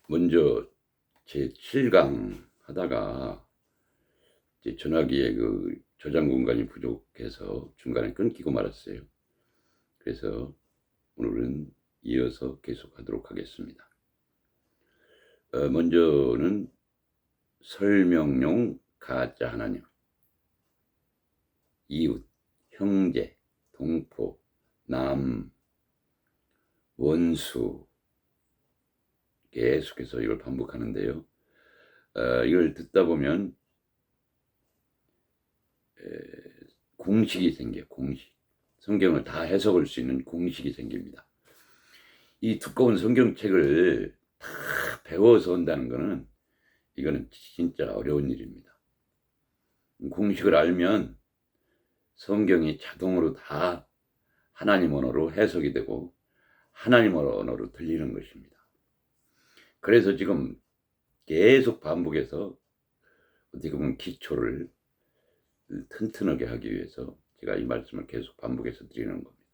먼저 제 7강 하다가 이제 전화기에 그 저장 공간이 부족해서 중간에 끊기고 말았어요. 그래서 오늘은 이어서 계속하도록 하겠습니다. 먼저는 설명용 가짜 하나님, 이웃, 형제, 동포, 남, 원수, 계속해서 이걸 반복하는데요. 이걸 듣다 보면 공식이 생겨요. 공식. 성경을 다 해석할 수 있는 공식이 생깁니다. 이 두꺼운 성경책을 다 배워서 온다는 거는 이거는 진짜 어려운 일입니다. 공식을 알면 성경이 자동으로 다 하나님 언어로 해석이 되고 하나님 언어로 들리는 것입니다. 그래서 지금 계속 반복해서 어떻게 보면 기초를 튼튼하게 하기 위해서 제가 이 말씀을 계속 반복해서 드리는 겁니다.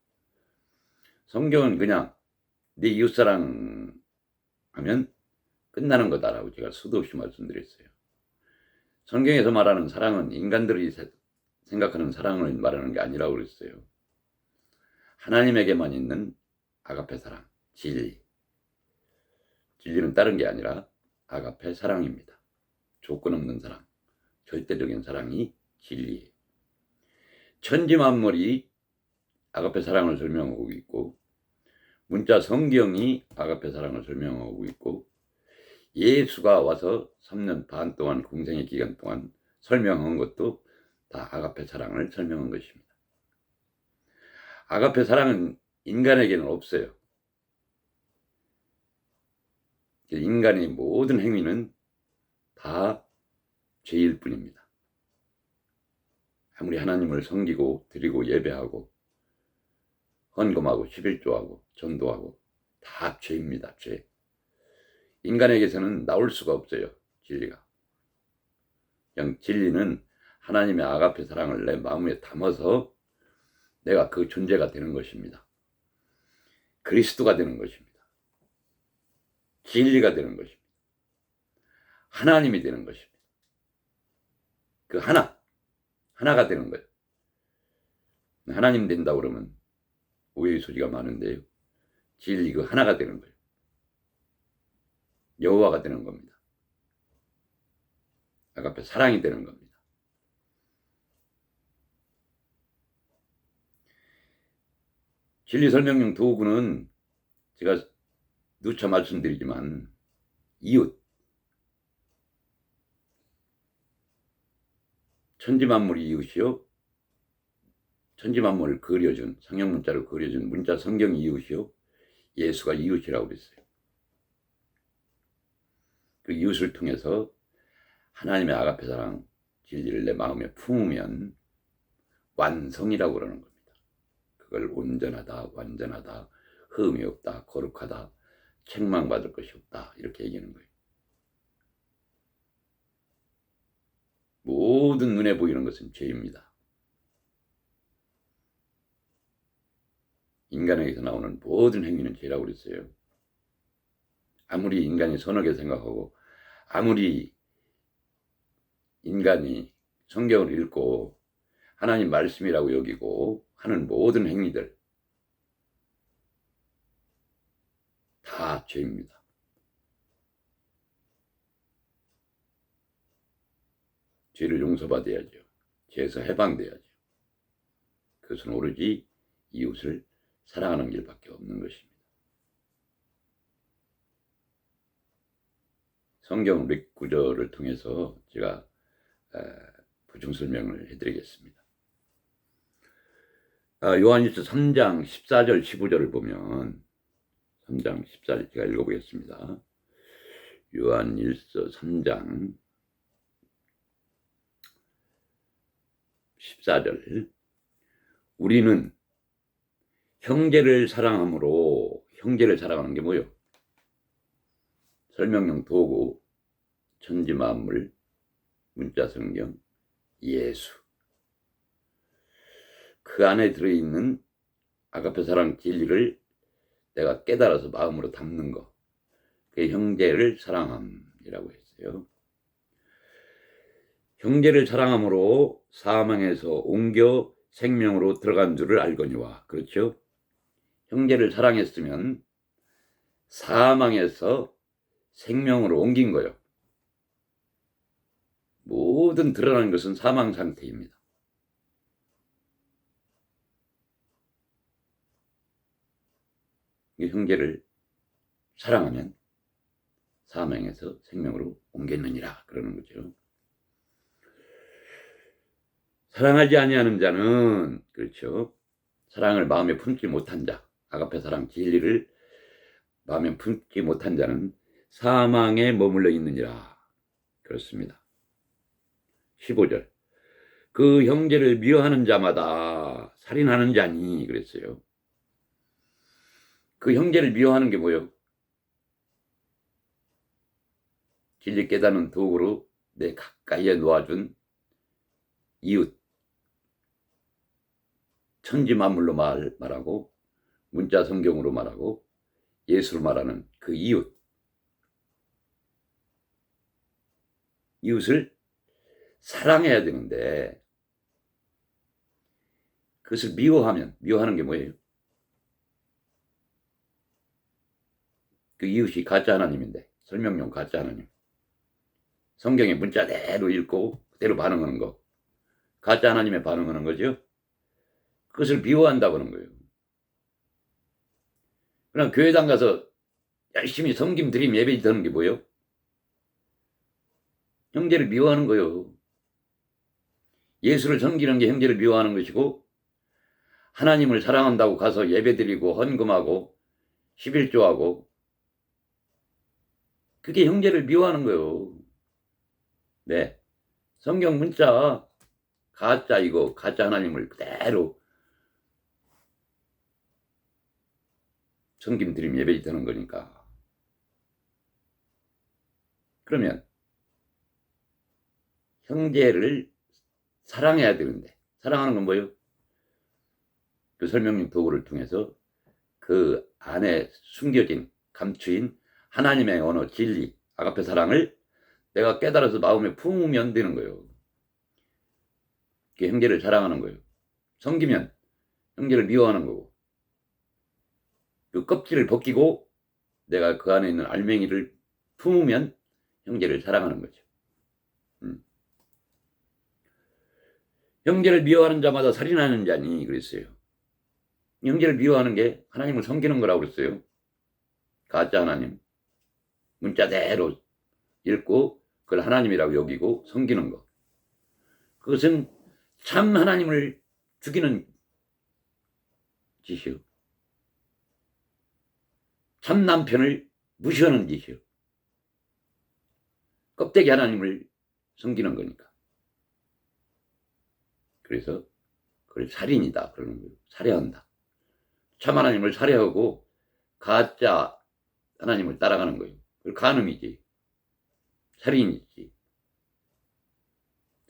성경은 그냥 네 이웃사랑 하면 끝나는 거다라고 제가 수도 없이 말씀드렸어요. 성경에서 말하는 사랑은 인간들이 생각하는 사랑을 말하는 게 아니라고 그랬어요. 하나님에게만 있는 아가페 사랑, 진리. 진리는 다른 게 아니라 아가페 사랑입니다. 조건 없는 사랑, 절대적인 사랑이 진리예요. 천지 만물이 아가페 사랑을 설명하고 있고 문자 성경이 아가페 사랑을 설명하고 있고 예수가 와서 3년 반 동안 공생의 기간 동안 설명한 것도 다 아가페 사랑을 설명한 것입니다. 아가페 사랑은 인간에게는 없어요. 인간의 모든 행위는 다 죄일 뿐입니다. 아무리 하나님을 섬기고 드리고 예배하고 헌금하고 11조하고 전도하고 다 죄입니다. 죄. 인간에게서는 나올 수가 없어요. 진리가. 그냥 진리는 하나님의 아가페 사랑을 내 마음에 담아서 내가 그 존재가 되는 것입니다. 그리스도가 되는 것입니다. 진리가 되는 것입니다. 하나님이 되는 것입니다. 그 하나가 되는 거예요. 하나님 된다 그러면 오해의 소지가 많은데요. 진리 그 하나가 되는 거예요. 여호와가 되는 겁니다. 아가페 사랑이 되는 겁니다. 진리 설명용 도구는 제가 누차 말씀드리지만 이웃, 천지만물이 이웃이요, 천지만물을 그려준 상형문자로 그려준 문자 성경이 이웃이요, 예수가 이웃이라고 그랬어요. 그 이웃을 통해서 하나님의 아가페 사랑 진리를 내 마음에 품으면 완성이라고 그러는 겁니다. 그걸 온전하다, 완전하다, 흠이 없다, 거룩하다, 책망받을 것이 없다 이렇게 얘기하는 거예요. 모든 눈에 보이는 것은 죄입니다. 인간에게서 나오는 모든 행위는 죄라고 그랬어요. 아무리 인간이 선하게 생각하고 아무리 인간이 성경을 읽고 하나님 말씀이라고 여기고 하는 모든 행위들 다 죄입니다. 죄를 용서받아야죠. 죄에서 해방돼야죠. 그것은 오로지 이웃을 사랑하는 길밖에 없는 것입니다. 성경 몇 구절을 통해서 제가 보충 설명을 해드리겠습니다. 요한일서 3장 14절 15절을 보면 3장 14절 제가 읽어보겠습니다. 요한일서 3장 14절 우리는 형제를 사랑함으로 형제를 사랑하는 게 뭐예요? 설명용 도구 천지만물 문자성경 예수 그 안에 들어있는 아가페 사랑 진리를 내가 깨달아서 마음으로 담는 거. 그게 형제를 사랑함이라고 했어요. 형제를 사랑함으로 사망에서 옮겨 생명으로 들어간 줄을 알거니와. 그렇죠? 형제를 사랑했으면 사망에서 생명으로 옮긴 거예요. 모든 드러나는 것은 사망 상태입니다. 형제를 사랑하면 사망에서 생명으로 옮겼느니라 그러는 거죠. 사랑하지 아니하는 자는, 그렇죠, 사랑을 마음에 품지 못한 자, 아가페 사랑 진리를 마음에 품지 못한 자는 사망에 머물러 있느니라. 그렇습니다. 15절. 그 형제를 미워하는 자마다 살인하는 자니. 그랬어요. 그 형제를 미워하는 게 뭐예요? 진리 깨닫는 도구로 내 가까이에 놓아준 이웃, 천지 만물로 말하고 문자 성경으로 말하고 예수로 말하는 그 이웃을 사랑해야 되는데 그것을 미워하는 게 뭐예요? 그 이웃이 가짜 하나님인데, 설명용 가짜 하나님. 성경의 문자대로 읽고 그대로 반응하는 거, 가짜 하나님에 반응하는 거죠. 그것을 미워한다고 하는 거예요. 그럼 교회당 가서 열심히 섬김 드림 예배 드리는 게 뭐예요? 형제를 미워하는 거예요. 예수를 섬기는 게 형제를 미워하는 것이고, 하나님을 사랑한다고 가서 예배 드리고 헌금하고 11조하고, 그게 형제를 미워하는 거예요. 네, 성경 문자 가짜 하나님을 그대로 섬김 드림 예배 드리는 거니까. 그러면 형제를 사랑해야 되는데, 사랑하는 건 뭐예요? 그 설명용 도구를 통해서 그 안에 숨겨진 감추인 하나님의 언어, 진리, 아가페 사랑을 내가 깨달아서 마음에 품으면 되는 거예요. 그게 형제를 사랑하는 거예요. 섬기면 형제를 미워하는 거고, 그 껍질을 벗기고 내가 그 안에 있는 알맹이를 품으면 형제를 사랑하는 거죠. 형제를 미워하는 자마다 살인하는 자니. 그랬어요. 형제를 미워하는 게 하나님을 섬기는 거라고 그랬어요. 가짜 하나님. 문자대로 읽고 그걸 하나님이라고 여기고 섬기는 거. 그것은 참 하나님을 죽이는 짓이요. 참 남편을 무시하는 짓이요. 껍데기 하나님을 섬기는 거니까. 그래서 그걸 살인이다 그러는 거예요. 살해한다. 참 하나님을 살해하고 가짜 하나님을 따라가는 거예요. 그걸 간음이지. 살인이지.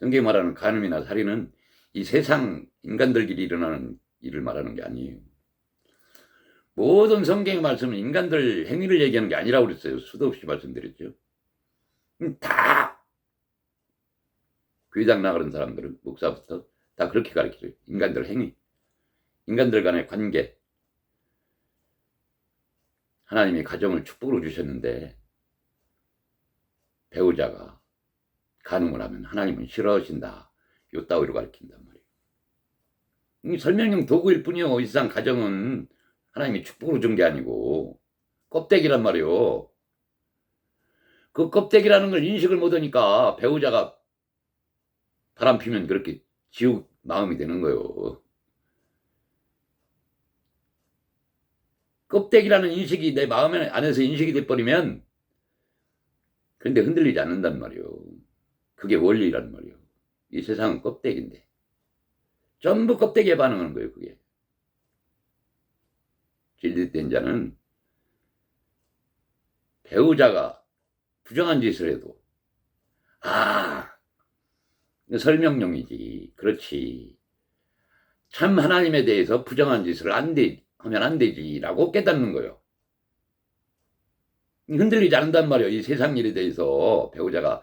성경이 말하는 간음이나 살인은 이 세상 인간들끼리 일어나는 일을 말하는 게 아니에요. 모든 성경의 말씀은 인간들 행위를 얘기하는 게 아니라고 그랬어요. 수도 없이 말씀드렸죠. 다 교회당 나가는 사람들은, 목사부터 다 그렇게 가르쳐요. 인간들 행위, 인간들 간의 관계. 하나님이 가정을 축복으로 주셨는데 배우자가 간음을 하면 하나님은 싫어하신다. 요 따위로 가르친단 말이에요. 이 설명용 도구일 뿐이요. 이 세상 가정은 하나님이 축복으로 준 게 아니고 껍데기란 말이에요. 그 껍데기라는 걸 인식을 못하니까 배우자가 바람 피면 그렇게 지옥 마음이 되는 거예요. 껍데기라는 인식이 내 마음 안에서 인식이 돼버리면 그런데 흔들리지 않는단 말이에요. 그게 원리란 말이에요. 이 세상은 껍데기인데 전부 껍데기에 반응하는 거예요. 그게 진리된 자는 배우자가 부정한 짓을 해도 설명용이지. 그렇지. 참 하나님에 대해서 부정한 짓을 하면 안 되지라고 깨닫는 거예요. 흔들리지 않는단 말이에요. 이 세상 일에 대해서 배우자가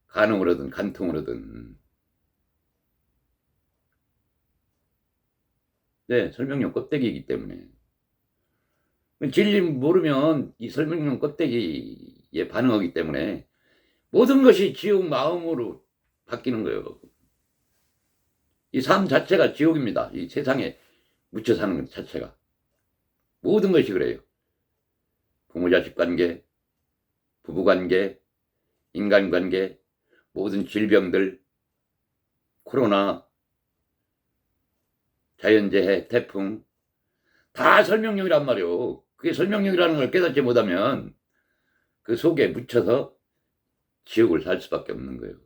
간음을 하든 간통을 하든. 네, 설명용 껍데기이기 때문에. 진리 모르면 이 설명용 껍데기에 반응하기 때문에 모든 것이 지옥 마음으로 바뀌는 거예요. 이 삶 자체가 지옥입니다. 이 세상에 묻혀 사는 것 자체가. 모든 것이 그래요. 부모 자식 관계, 부부 관계, 인간 관계, 모든 질병들, 코로나, 자연재해, 태풍 다 설명용이란 말이에요. 그게 설명용이라는 걸 깨닫지 못하면 그 속에 묻혀서 지옥을 살 수밖에 없는 거예요.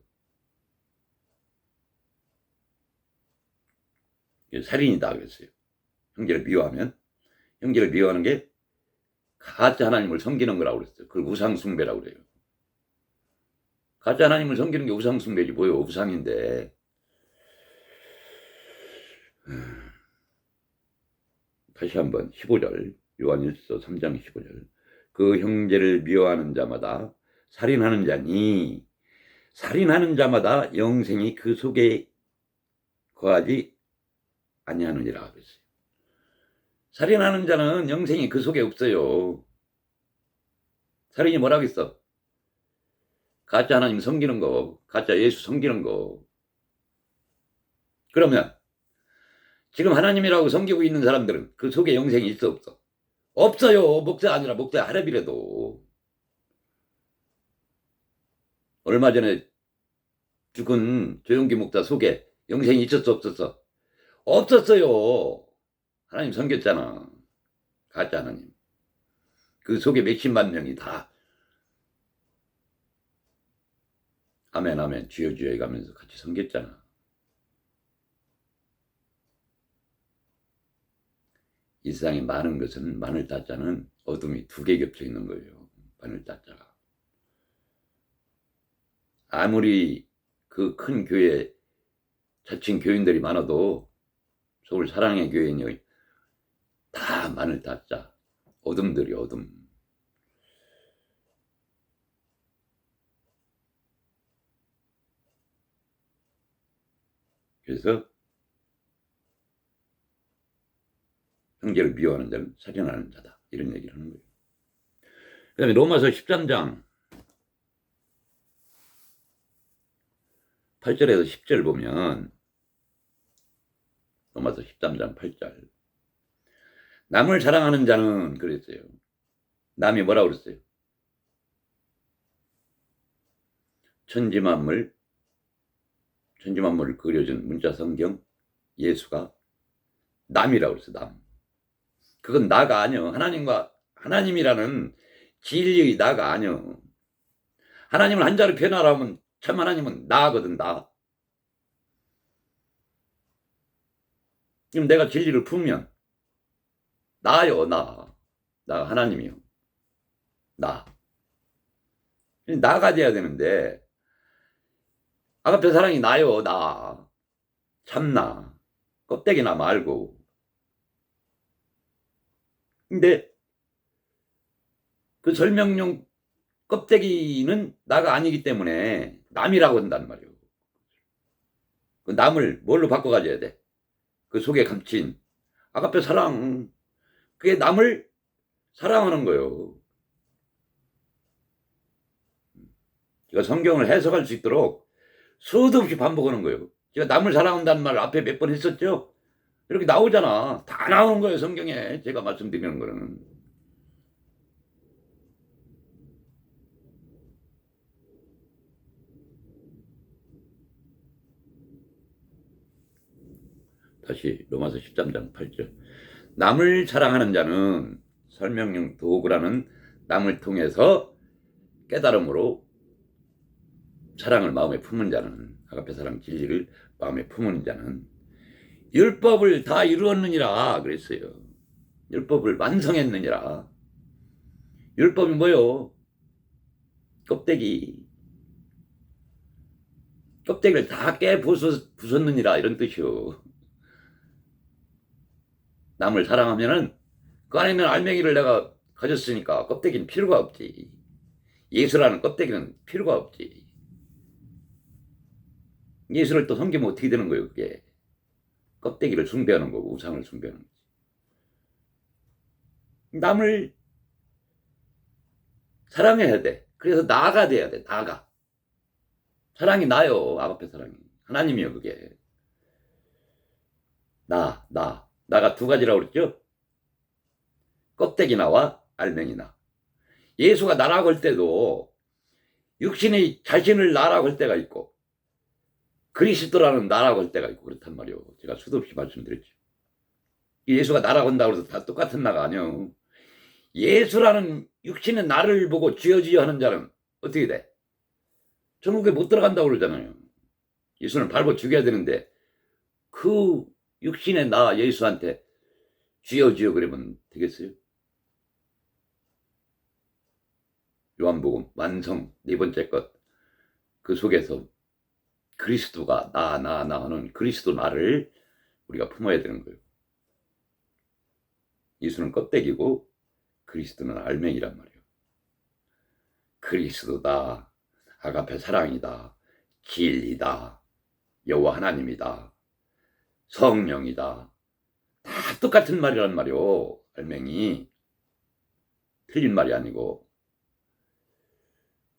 살인이다 그랬어요. 형제를 미워하면. 형제를 미워하는 게 가짜 하나님을 섬기는 거라고 그랬어요. 그걸 우상숭배라고 그래요. 가짜 하나님을 섬기는 게 우상숭배지 뭐예요. 우상인데. 다시 한번 15절 요한일서 3장 15절 그 형제를 미워하는 자마다 살인하는 자니 살인하는 자마다 영생이 그 속에 거하지 아니하느니라 그랬어요. 살인하는 자는 영생이 그 속에 없어요. 살인이 뭐라고 했어? 가짜 하나님 섬기는 거, 가짜 예수 섬기는 거. 그러면 지금 하나님이라고 섬기고 있는 사람들은 그 속에 영생이 있어 없어? 없어요. 목사 아니라 목사 하랩이라도. 얼마 전에 죽은 조용기 목사 속에 영생이 있었어 없었어? 없었어요. 하나님 섬겼잖아. 가짜 하나님. 그 속에 몇십만 명이 다 아멘 아멘 주여 주여 해가면서 같이 섬겼잖아. 이 세상에 많은 것은 마늘 따자는 어둠이 두 개 겹쳐 있는 거예요. 마늘 따자가. 아무리 그 큰 교회 자칭 교인들이 많아도 서울 사랑의 교인이 다 마늘 따자. 어둠들이 어둠. 그래서 형제를 미워하는 자는 살인하는 자다. 이런 얘기를 하는 거예요. 그 다음에 로마서 13장 8절에서 10절 보면 로마서 13장 8절 남을 사랑하는 자는 그랬어요. 남이 뭐라고 그랬어요? 천지만물을 그려준 문자 성경 예수가 남이라고 그랬어요. 남. 그건 나가 아니요. 하나님이라는 진리의 나가 아니요. 하나님을 한자로 표현하라면 참 하나님은 나거든 나. 그럼 내가 진리를 품으면 나요 나. 나 하나님이요. 나가 돼야 되는데 아가페 사랑이 나요 나. 참나. 껍데기나 말고. 근데 그 설명용 껍데기는 나가 아니기 때문에 남이라고 한단 말이에요. 그 남을 뭘로 바꿔가져야 돼? 그 속에 감친 아가페 사랑. 그게 남을 사랑하는 거예요. 제가 성경을 해석할 수 있도록 수도 없이 반복하는 거예요. 제가 남을 사랑한다는 말을 앞에 몇 번 했었죠? 이렇게 나오잖아. 다 나오는 거예요, 성경에. 제가 말씀드리는 거는. 다시 로마서 13장 8절. 남을 사랑하는 자는 설명용 도구라는 남을 통해서 깨달음으로 사랑을 마음에 품은 자는 아가페 사랑 진리를 마음에 품은 자는 율법을 다 이루었느니라 그랬어요. 율법을 완성했느니라. 율법이 뭐요? 껍데기를 다 부쉈느니라 이런 뜻이요. 남을 사랑하면은 그 안에 있는 알맹이를 내가 가졌으니까 껍데기는 필요가 없지. 예수라는 껍데기는 필요가 없지. 예수를 또 섬기면 어떻게 되는 거예요, 그게? 껍데기를 숭배하는 거고, 우상을 숭배하는 거지. 남을 사랑해야 돼. 그래서 나가 돼야 돼, 나가. 사랑이 나요, 아가페 사랑이. 하나님이요, 그게. 나가 두 가지라고 그랬죠? 껍데기 나와 알맹이 나. 예수가 나라고 할 때도 육신의 자신을 나라고 할 때가 있고 그리스도라는 나라고 할 때가 있고 그렇단 말이에요. 제가 수도 없이 말씀드렸죠. 예수가 나라고 한다고 해서 다 똑같은 나가 아니요. 예수라는 육신의 나를 보고 쥐어쥐어 하는 자는 어떻게 돼? 천국에 못 들어간다고 그러잖아요. 예수는 밟아 죽여야 되는데 그 육신의 나 예수한테 쥐어쥐어 그러면 되겠어요? 요한복음 완성 네 번째 것 그 속에서 그리스도가 나 하는 그리스도 나를 우리가 품어야 되는 거예요. 예수는 껍데기고 그리스도는 알맹이란 말이에요. 그리스도다, 아가페 사랑이다, 진리다, 여호와 하나님이다, 성령이다. 다 똑같은 말이란 말이요. 알맹이 틀린 말이 아니고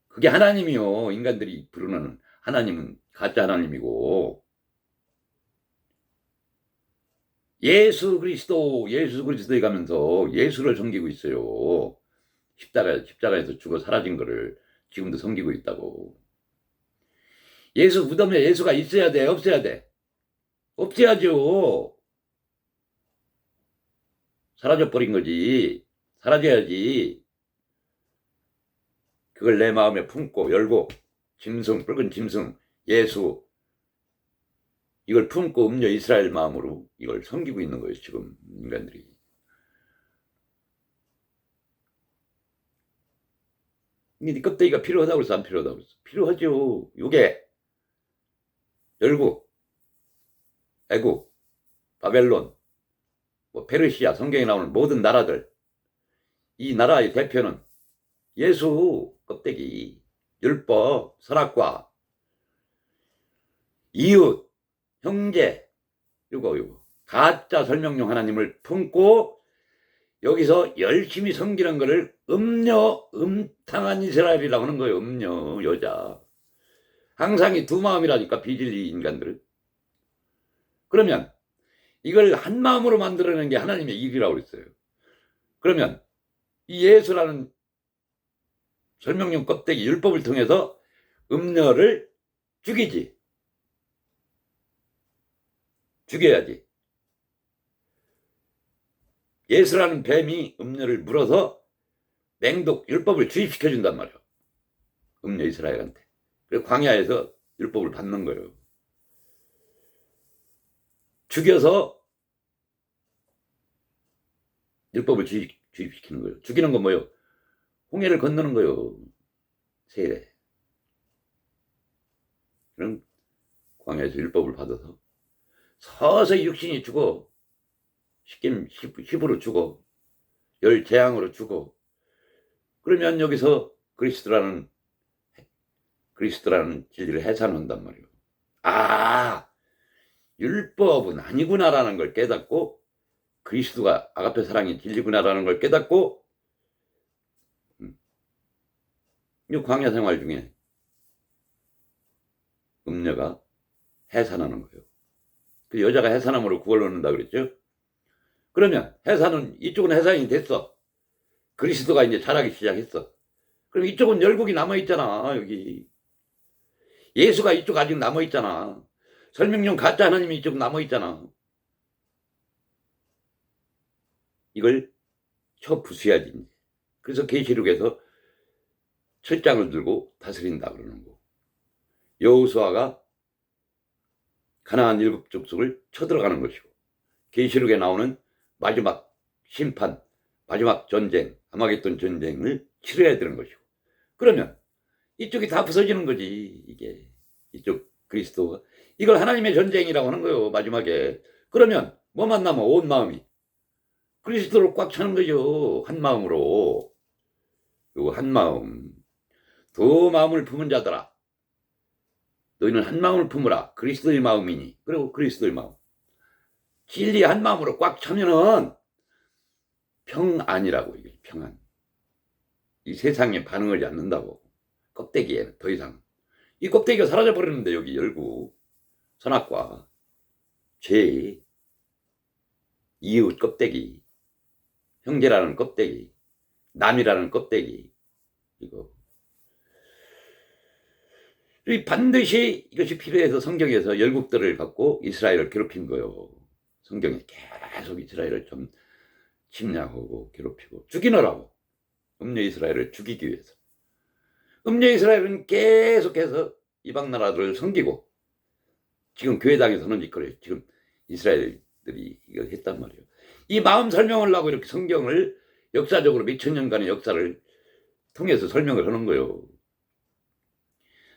그게 하나님이요. 인간들이 부르는 하나님은 가짜 하나님이고 예수 그리스도에 가면서 예수를 섬기고 있어요. 십자가에서 죽어 사라진 거를 지금도 섬기고 있다고. 예수 무덤에 예수가 있어야 돼, 없어야 돼? 없어야죠. 사라져버린 거지. 사라져야지. 그걸 내 마음에 품고 열고 붉은 짐승 예수 이걸 품고 음녀 이스라엘 마음으로 이걸 섬기고 있는 거예요. 지금 인간들이. 네 껍데기가 필요하다고 그랬어? 안 필요하다고 그랬어? 필요하죠. 요게 열국, 애국, 바벨론, 뭐 페르시아 성경에 나오는 모든 나라들 이 나라의 대표는 예수 껍데기, 율법, 선악과, 이웃, 형제 요거 가짜 설명용 하나님을 품고 여기서 열심히 섬기는 거를 음탕한 이스라엘이라고 하는 거예요. 음녀 여자 항상 이 두 마음이라니까 비진리 인간들은. 그러면 이걸 한 마음으로 만들어내는 게 하나님의 일이라고 그랬어요. 그러면 이 예수라는 설명용 껍데기 율법을 통해서 음녀를 죽이지. 죽여야지. 예수라는 뱀이 음녀를 물어서 맹독 율법을 주입시켜준단 말이야. 음녀 이스라엘한테. 그래서 광야에서 율법을 받는 거예요. 죽여서 율법을 주입시키는 거예요. 죽이는 건 뭐예요? 홍해를 건너는 거예요. 세례. 그럼 광야에서 율법을 받아서 서서히 육신이 죽어. 힘으로 죽어. 열 재앙으로 죽어. 그러면 여기서 그리스도라는 진리를 해산한단 말이에요. 아, 율법은 아니구나라는 걸 깨닫고 그리스도가 아가페 사랑이 진리구나라는 걸 깨닫고 이 광야 생활 중에 음녀가 해산하는 거예요. 그 여자가 해산함으로 구원을 얻는다 그랬죠. 그러면 해산은 이쪽은 해산이 됐어. 그리스도가 이제 자라기 시작했어. 그럼 이쪽은 열국이 남아있잖아. 여기 예수가 이쪽 아직 남아있잖아. 설명용 가짜 하나님이 이쪽 남아있잖아. 이걸 쳐 부수야지. 그래서 계시록에서 철장을 들고 다스린다 그러는 거. 여호수아가 가나안 7족속을 쳐들어가는 것이고 계시록에 나오는 마지막 심판, 마지막 전쟁, 아마겟돈 전쟁을 치러야 되는 것이고. 그러면 이쪽이 다 부서지는 거지. 이게 이쪽 그리스도가 이걸 하나님의 전쟁이라고 하는 거예요. 마지막에. 그러면 뭐만 남아? 온 마음이. 그리스도로 꽉 차는 거죠. 한 마음으로. 그리고 한 마음. 두 마음을 품은 자들아. 너희는 한 마음을 품으라. 그리스도의 마음이니. 그리고 그리스도의 마음. 진리 한 마음으로 꽉 차면은 평안이라고, 이게 평안. 이 세상에 반응하지 않는다고. 껍데기에는 더 이상. 이 껍데기가 사라져 버리는데, 여기 열고. 선악과 죄, 이웃 껍데기, 형제라는 껍데기, 남이라는 껍데기. 이거. 반드시 이것이 필요해서 성경에서 열국들을 갖고 이스라엘을 괴롭힌 거예요. 성경에 계속 이스라엘을 좀 침략하고 괴롭히고 죽이느라고. 음녀 이스라엘을 죽이기 위해서. 음녀 이스라엘은 계속해서 이방 나라들을 섬기고, 지금 교회당에서는 이걸 지금 이스라엘들이 이걸 했단 말이에요. 이 마음 설명을 하고 이렇게 성경을 역사적으로 몇천 년간의 역사를 통해서 설명을 하는 거예요.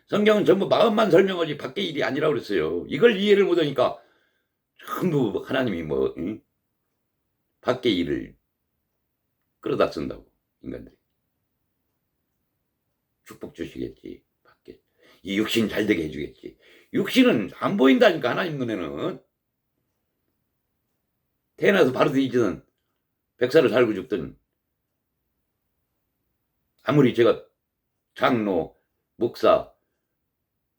성경은 전부 마음만 설명하지 밖의 일이 아니라고 그랬어요. 이걸 이해를 못하니까 전부 하나님이 밖의 일을 끌어다 쓴다고. 인간들이 축복 주시겠지. 밖에 이 육신 잘 되게 해주겠지. 육신은 안 보인다니까. 하나님 눈에는. 태어나서 바로 뒤지든 100살을 살고 죽든, 아무리 제가 장로, 목사,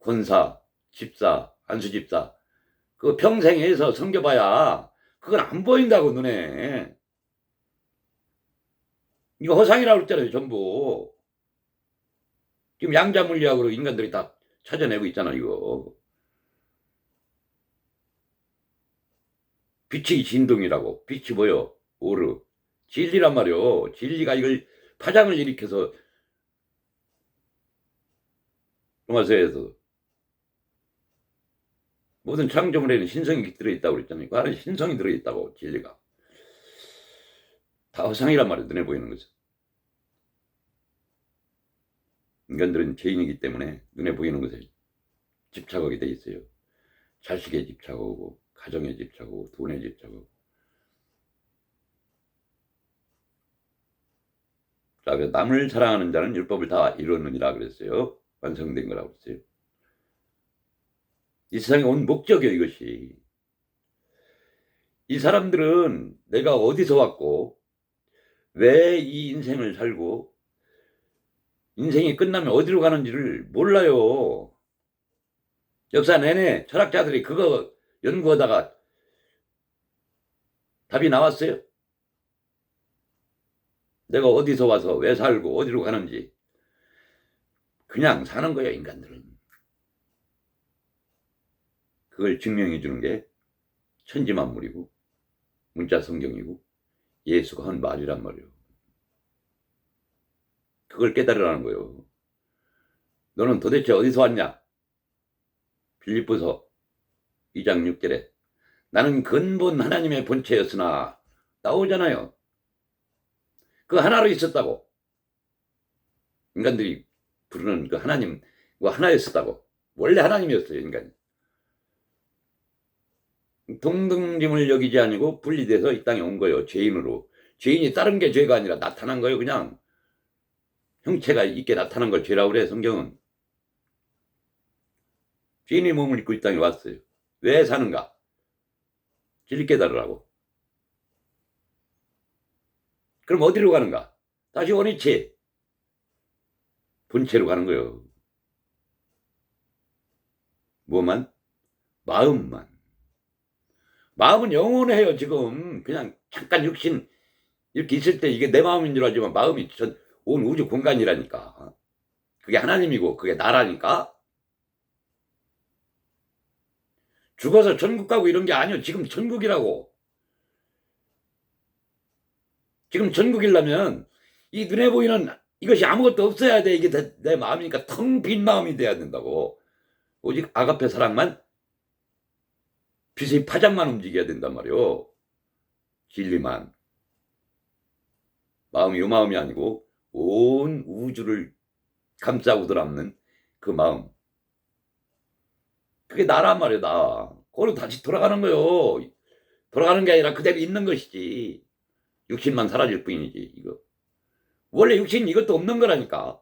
권사, 집사, 안수집사 그 평생에서 섬겨봐야 그건 안 보인다고, 눈에. 이거 허상이라고 그랬잖아요. 전부 지금 양자물리학으로 인간들이 다 찾아내고 있잖아. 이거 빛이 진동이라고. 빛이 뭐요? 오르. 진리란 말이요. 진리가 이걸 파장을 일으켜서 로마서에서 모든 창조물에는 신성이 들어있다고 그랬잖아요. 그 안에 신성이 들어있다고. 진리가 다 허상이란 말이에요. 눈에 보이는 것은. 인간들은 죄인이기 때문에 눈에 보이는 것에 집착하게 돼 있어요. 자식에 집착하고, 가정에 집착하고, 돈에 집착하고. 자, 그래서 남을 사랑하는 자는 율법을 다 이루었느니라 그랬어요. 완성된 거라고 그랬어요. 이 세상에 온 목적이에요. 이것이. 이 사람들은 내가 어디서 왔고 왜 이 인생을 살고 인생이 끝나면 어디로 가는지를 몰라요. 역사 내내 철학자들이 그거 연구하다가 답이 나왔어요. 내가 어디서 와서 왜 살고 어디로 가는지. 그냥 사는 거예요. 인간들은. 그걸 증명해 주는 게 천지만물이고 문자 성경이고 예수가 한 말이란 말이에요. 그걸 깨달으라는 거예요. 너는 도대체 어디서 왔냐? 빌립보서 2장 6절에 나는 근본 하나님의 본체였으나 나오잖아요. 그 하나로 있었다고. 인간들이 부르는 그 하나님과 하나였었다고. 원래 하나님이었어요. 인간이. 동등짐을 여기지 아니고 분리돼서 이 땅에 온 거예요. 죄인으로. 죄인이 다른 게 죄가 아니라 나타난 거예요. 그냥 형체가 있게 나타난 걸 죄라고 그래. 성경은. 죄인의 몸을 입고 이 땅에 왔어요. 왜 사는가? 진리 깨달으라고. 그럼 어디로 가는가? 다시 원위치. 본체로 가는 거예요. 뭐만? 마음만. 마음은 영원해요. 지금 그냥 잠깐 육신 이렇게 있을 때 이게 내 마음인 줄 알지만 마음이 온 우주 공간이라니까. 그게 하나님이고 그게 나라니까. 죽어서 천국 가고 이런 게 아니요. 지금 천국이라고. 지금 천국이려면 이 눈에 보이는 이것이 아무것도 없어야 돼. 이게 내 마음이니까 텅 빈 마음이 돼야 된다고. 오직 아가페 사랑만, 빛의 파장만 움직여야 된단 말이요. 진리만. 마음이 요 마음이 아니고 온 우주를 감싸고 들어앉는 그 마음. 그게 나란 말이야. 나. 거기로 다시 돌아가는 거요. 돌아가는 게 아니라 그대로 있는 것이지. 육신만 사라질 뿐이지. 이거 원래 육신 이것도 없는 거라니까.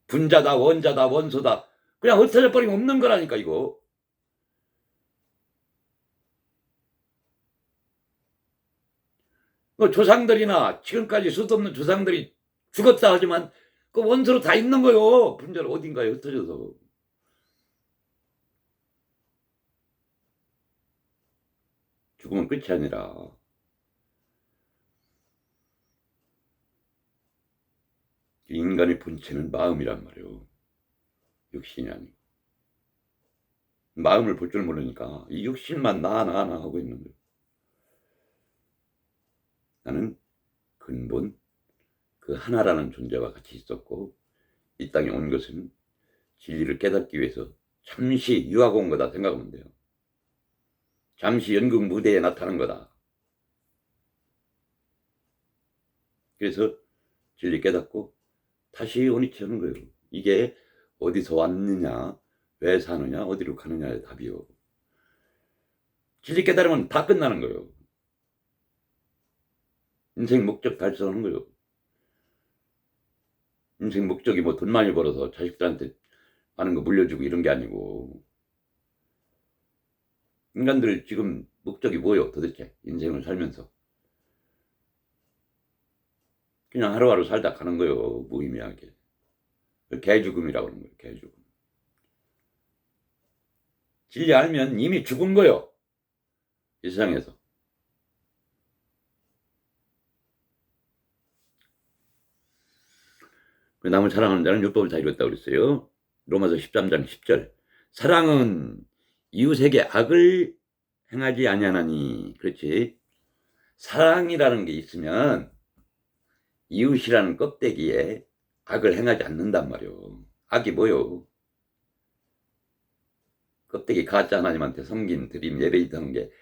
분자다, 원자다, 원소다, 그냥 흩어져 버리면 없는 거라니까. 이거 조상들이나 지금까지 수도 없는 조상들이 죽었다 하지만 그 원소로 다 있는 거요. 분자로 어딘가에 흩어져서. 죽으면 끝이 아니라 인간의 본체는 마음이란 말이에요. 육신이 아니고. 마음을 볼 줄 모르니까 이 육신만 나 하고 있는 거예요. 나는 근본 그 하나라는 존재와 같이 있었고, 이 땅에 온 것은 진리를 깨닫기 위해서 잠시 유학 온 거다 생각하면 돼요. 잠시 연극 무대에 나타난 거다. 그래서 진리 깨닫고 다시 원위치 하는 거예요. 이게 어디서 왔느냐, 왜 사느냐, 어디로 가느냐의 답이요. 진리 깨달으면 다 끝나는 거예요. 인생 목적 달성하는 거예요. 인생 목적이 뭐 돈 많이 벌어서 자식들한테 많은 거 물려주고 이런 게 아니고, 인간들 지금 목적이 뭐예요 도대체? 인생을 살면서 그냥 하루하루 살다 가는 거예요. 무의미하게. 개죽음이라고 하는 거예요. 개죽음. 진리 알면 이미 죽은 거예요. 이 세상에서. 남을 사랑하는 자는 율법을 다 이뤘다고 그랬어요. 로마서 13장 10절. 사랑은 이웃에게 악을 행하지 아니하나니. 그렇지. 사랑이라는 게 있으면 이웃이라는 껍데기에 악을 행하지 않는단 말이오. 악이 뭐요? 껍데기 가짜 하나님한테 섬긴 드림 예배 있다는 게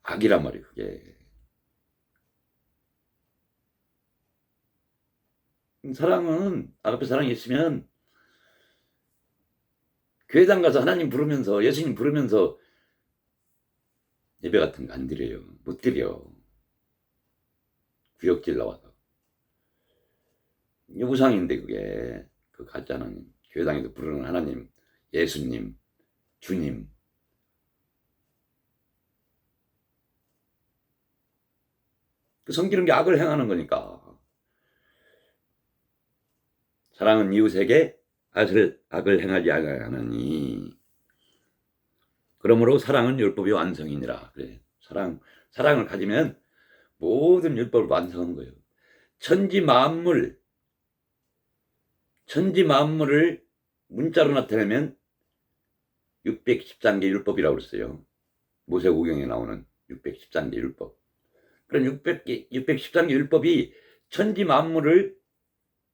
악이란 말이에요. 그게 사랑은 아가페 사랑이 있으면 교회당 가서 하나님 부르면서 예수님 부르면서 예배 같은 거 안 드려요. 못 드려. 구역질 나와서. 우상인데 그게 그 가짜 하나님, 교회당에서 부르는 하나님, 예수님, 주님. 그 섬기는 게 악을 행하는 거니까. 사랑은 이웃에게 악을 행하지 아니하나니. 그러므로 사랑은 율법의 완성이니라. 그래. 사랑을 가지면 모든 율법을 완성하는 거예요. 천지 만물을 문자로 나타내면 613개 율법이라고 그랬어요. 모세오경에 나오는 613개 율법. 그런 613개 율법이 천지 만물을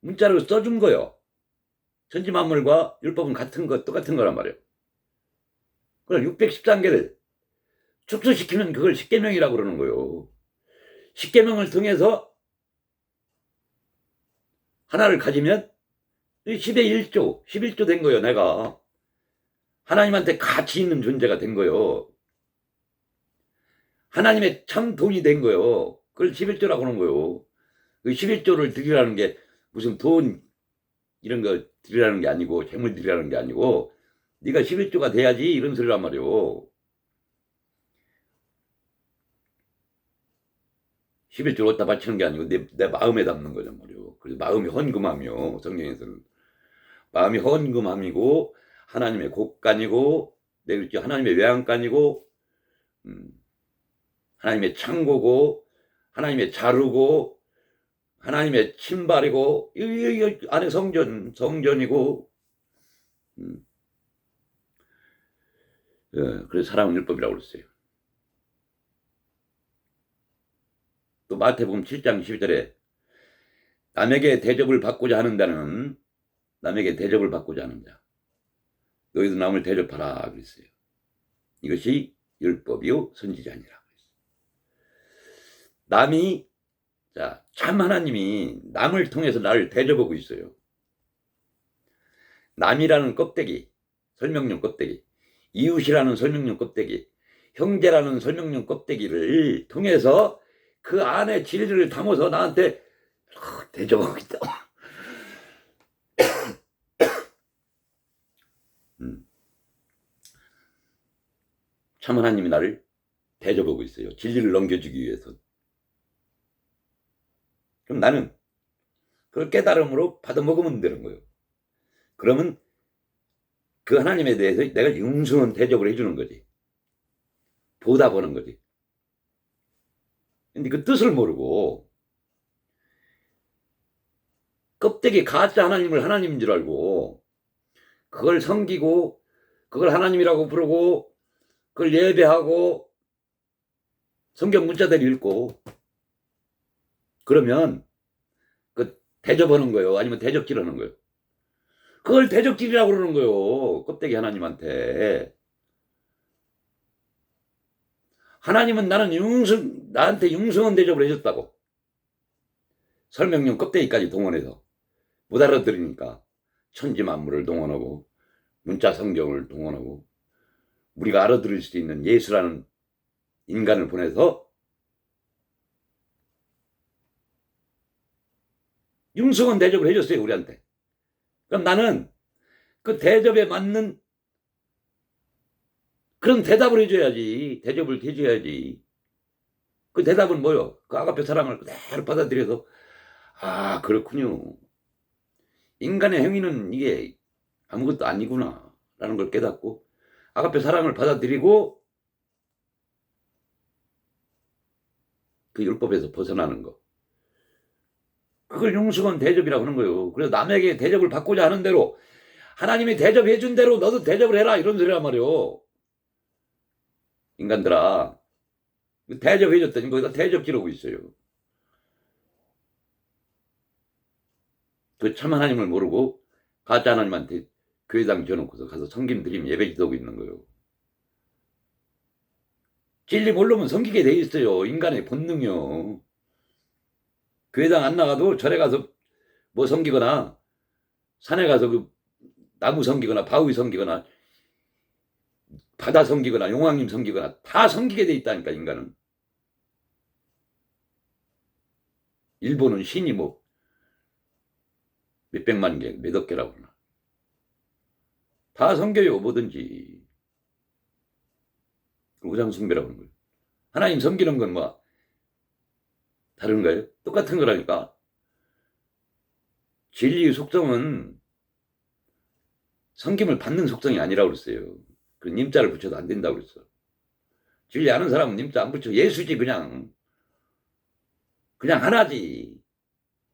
문자로 써준 거예요. 천지 만물과 율법은 똑같은 거란 말이에요. 그럼 613개를 축소시키면 그걸 십계명이라고 그러는 거예요. 십계명을 통해서 하나를 가지면 10의 1조, 11조 된 거예요. 내가 하나님한테 가치 있는 존재가 된 거예요. 하나님의 참 돈이 된 거예요. 그걸 11조라고 하는 거예요. 그 11조를 드리라는 게 무슨 돈 이런 거 드리라는 게 아니고, 재물 드리라는 게 아니고, 네가 11조가 돼야지 이런 소리란 말이에요. 11조를 어디다 바치는 게 아니고 내 마음에 담는 거란 말이에요. 그래서 마음이 헌금함이요. 성경에서는 마음이 헌금함이고, 하나님의 곡간이고, 하나님의 외양간이고, 하나님의 창고고, 하나님의 자루고, 하나님의 신발이고, 이 안에 성전이고. 그래서 사랑은 율법이라고 그랬어요. 또 마태복음 7장 12절에 남에게 대접을 받고자 하는 자는, 남에게 대접을 받고자 하는 자, 너희도 남을 대접하라 그랬어요. 이것이 율법이요 선지자니라 그랬어요. 남이, 참 하나님이 남을 통해서 나를 대접하고 있어요. 남이라는 껍데기, 설명용 껍데기, 이웃이라는 설명용 껍데기, 형제라는 설명용 껍데기를 통해서 그 안에 진리를 담아서 나한테 대접하고 있다. 참 하나님이 나를 대접하고 있어요. 진리를 넘겨주기 위해서. 그럼 나는 그걸 깨달음으로 받아먹으면 되는 거예요. 그러면 그 하나님에 대해서 내가 융숭한 대접을 해주는 거지. 보답하는 거지. 근데 그 뜻을 모르고 껍데기 가짜 하나님을 하나님인 줄 알고 그걸 섬기고 그걸 하나님이라고 부르고 그걸 예배하고 성경 문자대로 읽고 그러면 그 대접하는 거예요. 아니면 대적질하는 거예요. 그걸 대적질이라고 그러는 거예요. 껍데기 하나님한테. 하나님은 나한테 융성한 대접을 해줬다고. 설명용 껍데기까지 동원해서 못 알아들으니까 천지 만물을 동원하고 문자 성경을 동원하고 우리가 알아들을 수 있는 예수라는 인간을 보내서 융성한 대접을 해줬어요. 우리한테. 그럼 나는 그 대접에 맞는 그런 대답을 해줘야지. 대접을 해줘야지. 그 대답은 뭐요? 그 아가페 사랑을 그대로 받아들여서 아 그렇군요. 인간의 행위는 이게 아무것도 아니구나 라는 걸 깨닫고 아가페 사랑을 받아들이고 그 율법에서 벗어나는 거. 그걸 융숭한 대접이라고 하는 거예요. 그래서 남에게 대접을 받고자 하는 대로 하나님이 대접해 준 대로 너도 대접을 해라 이런 소리란 말이에요. 인간들아 대접해 줬더니 거기다 대접질하고 있어요. 그 참 하나님을 모르고 가짜 하나님한테 교회당 지어놓고서 가서 성김 드리면 예배 기도하고 있는 거예요. 진리 모르면 섬기게 돼 있어요. 인간의 본능이요. 교회당 안 나가도 절에 가서 뭐 섬기거나 산에 가서 그 나무 섬기거나 바위 섬기거나 바다 섬기거나 용왕님 섬기거나 다 섬기게 돼 있다니까 인간은. 일본은 신이 뭐 몇백만 개, 몇억 개라고 그러나. 다 섬겨요 뭐든지. 우상 숭배라고 하는 거예요. 하나님 섬기는 건 뭐 다른가요? 똑같은 거라니까. 진리의 속성은 섬김을 받는 속성이 아니라고 그랬어요. 그 님자를 붙여도 안 된다고 그랬어. 진리 아는 사람은 님자 안 붙여. 예수지 그냥 하나지.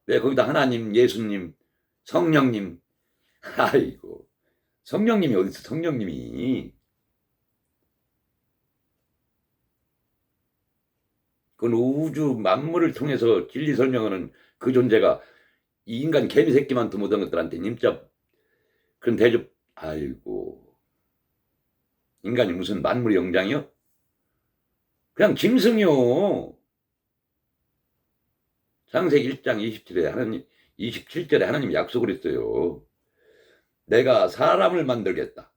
왜 거기다 하나님, 예수님, 성령님. 아이고 성령님이 어디서 성령님이. 그건 우주 만물을 통해서 진리 설명하는 그 존재가 이 인간 개미 새끼만도 못한 것들한테 님자 그런 대접. 아이고 인간이 무슨 만물의 영장이요? 그냥 짐승이요. 창세기 1장 27절에 하나님이 약속을 했어요. 내가 사람을 만들겠다.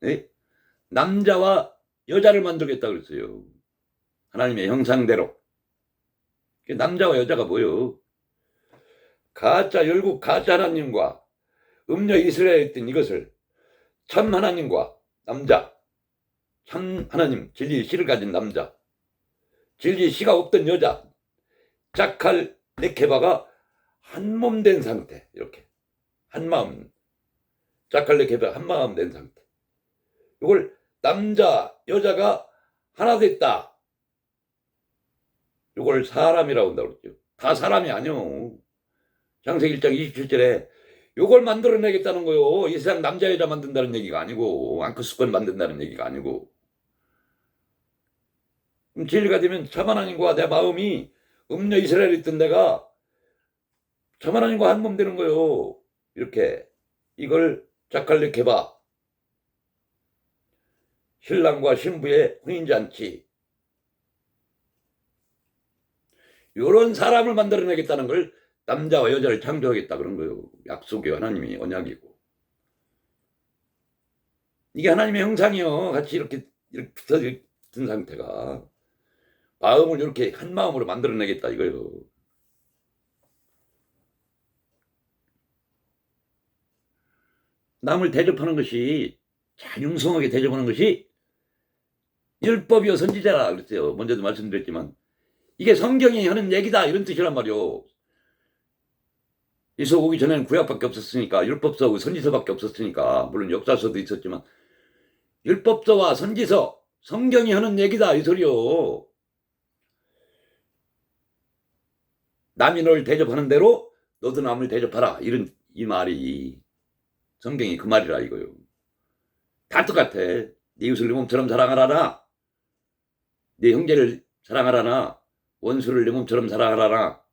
네? 남자와 여자를 만들겠다 그랬어요. 하나님의 형상대로. 남자와 여자가 뭐요? 가짜 열국 가짜 하나님과 음녀 이스라엘에 있던 이것을 참 하나님과 남자, 참 하나님 진리의 씨를 가진 남자, 진리의 씨가 없던 여자, 자칼 네케바가 한 몸 된 상태. 이렇게 한마음, 자칼 네케바가 한마음 된 상태. 이걸 남자 여자가 하나 됐다. 이걸 사람이라고 한다고 그랬죠. 다 사람이 아니오. 창세기 1장 27절에 이걸 만들어내겠다는 거요. 이 세상 남자 여자 만든다는 얘기가 아니고 앙크스권 만든다는 얘기가 아니고. 그럼 진리가 되면 참 하나님과 내 마음이 음녀 이스라엘에 있던 내가 참 하나님과 한 몸 되는 거요. 이렇게 이걸 자칼레케바 신랑과 신부의 혼인잔치 이런 사람을 만들어내겠다는 걸 남자와 여자를 창조하겠다 그런 거예요. 약속이 하나님이 언약이고. 이게 하나님의 형상이요. 같이 이렇게 붙어진 상태가. 마음을 이렇게 한 마음으로 만들어내겠다 이거예요. 남을 대접하는 것이, 자융성하게 대접하는 것이 율법이요 선지자라 그랬어요. 먼저도 말씀드렸지만 이게 성경이 하는 얘기다 이런 뜻이란 말이요. 이서 오기 전에는 구약밖에 없었으니까, 율법서하고 선지서밖에 없었으니까, 물론 역사서도 있었지만 율법서와 선지서, 성경이 하는 얘기다 이 소리요. 남이 널 대접하는 대로 너도 남을 대접하라, 이런 이 말이 성경이 그 말이라 이거요. 다 똑같아. 네 이웃을 네 몸처럼 사랑하라나, 네 형제를 사랑하라나, 원수를 네 몸처럼 사랑하라나,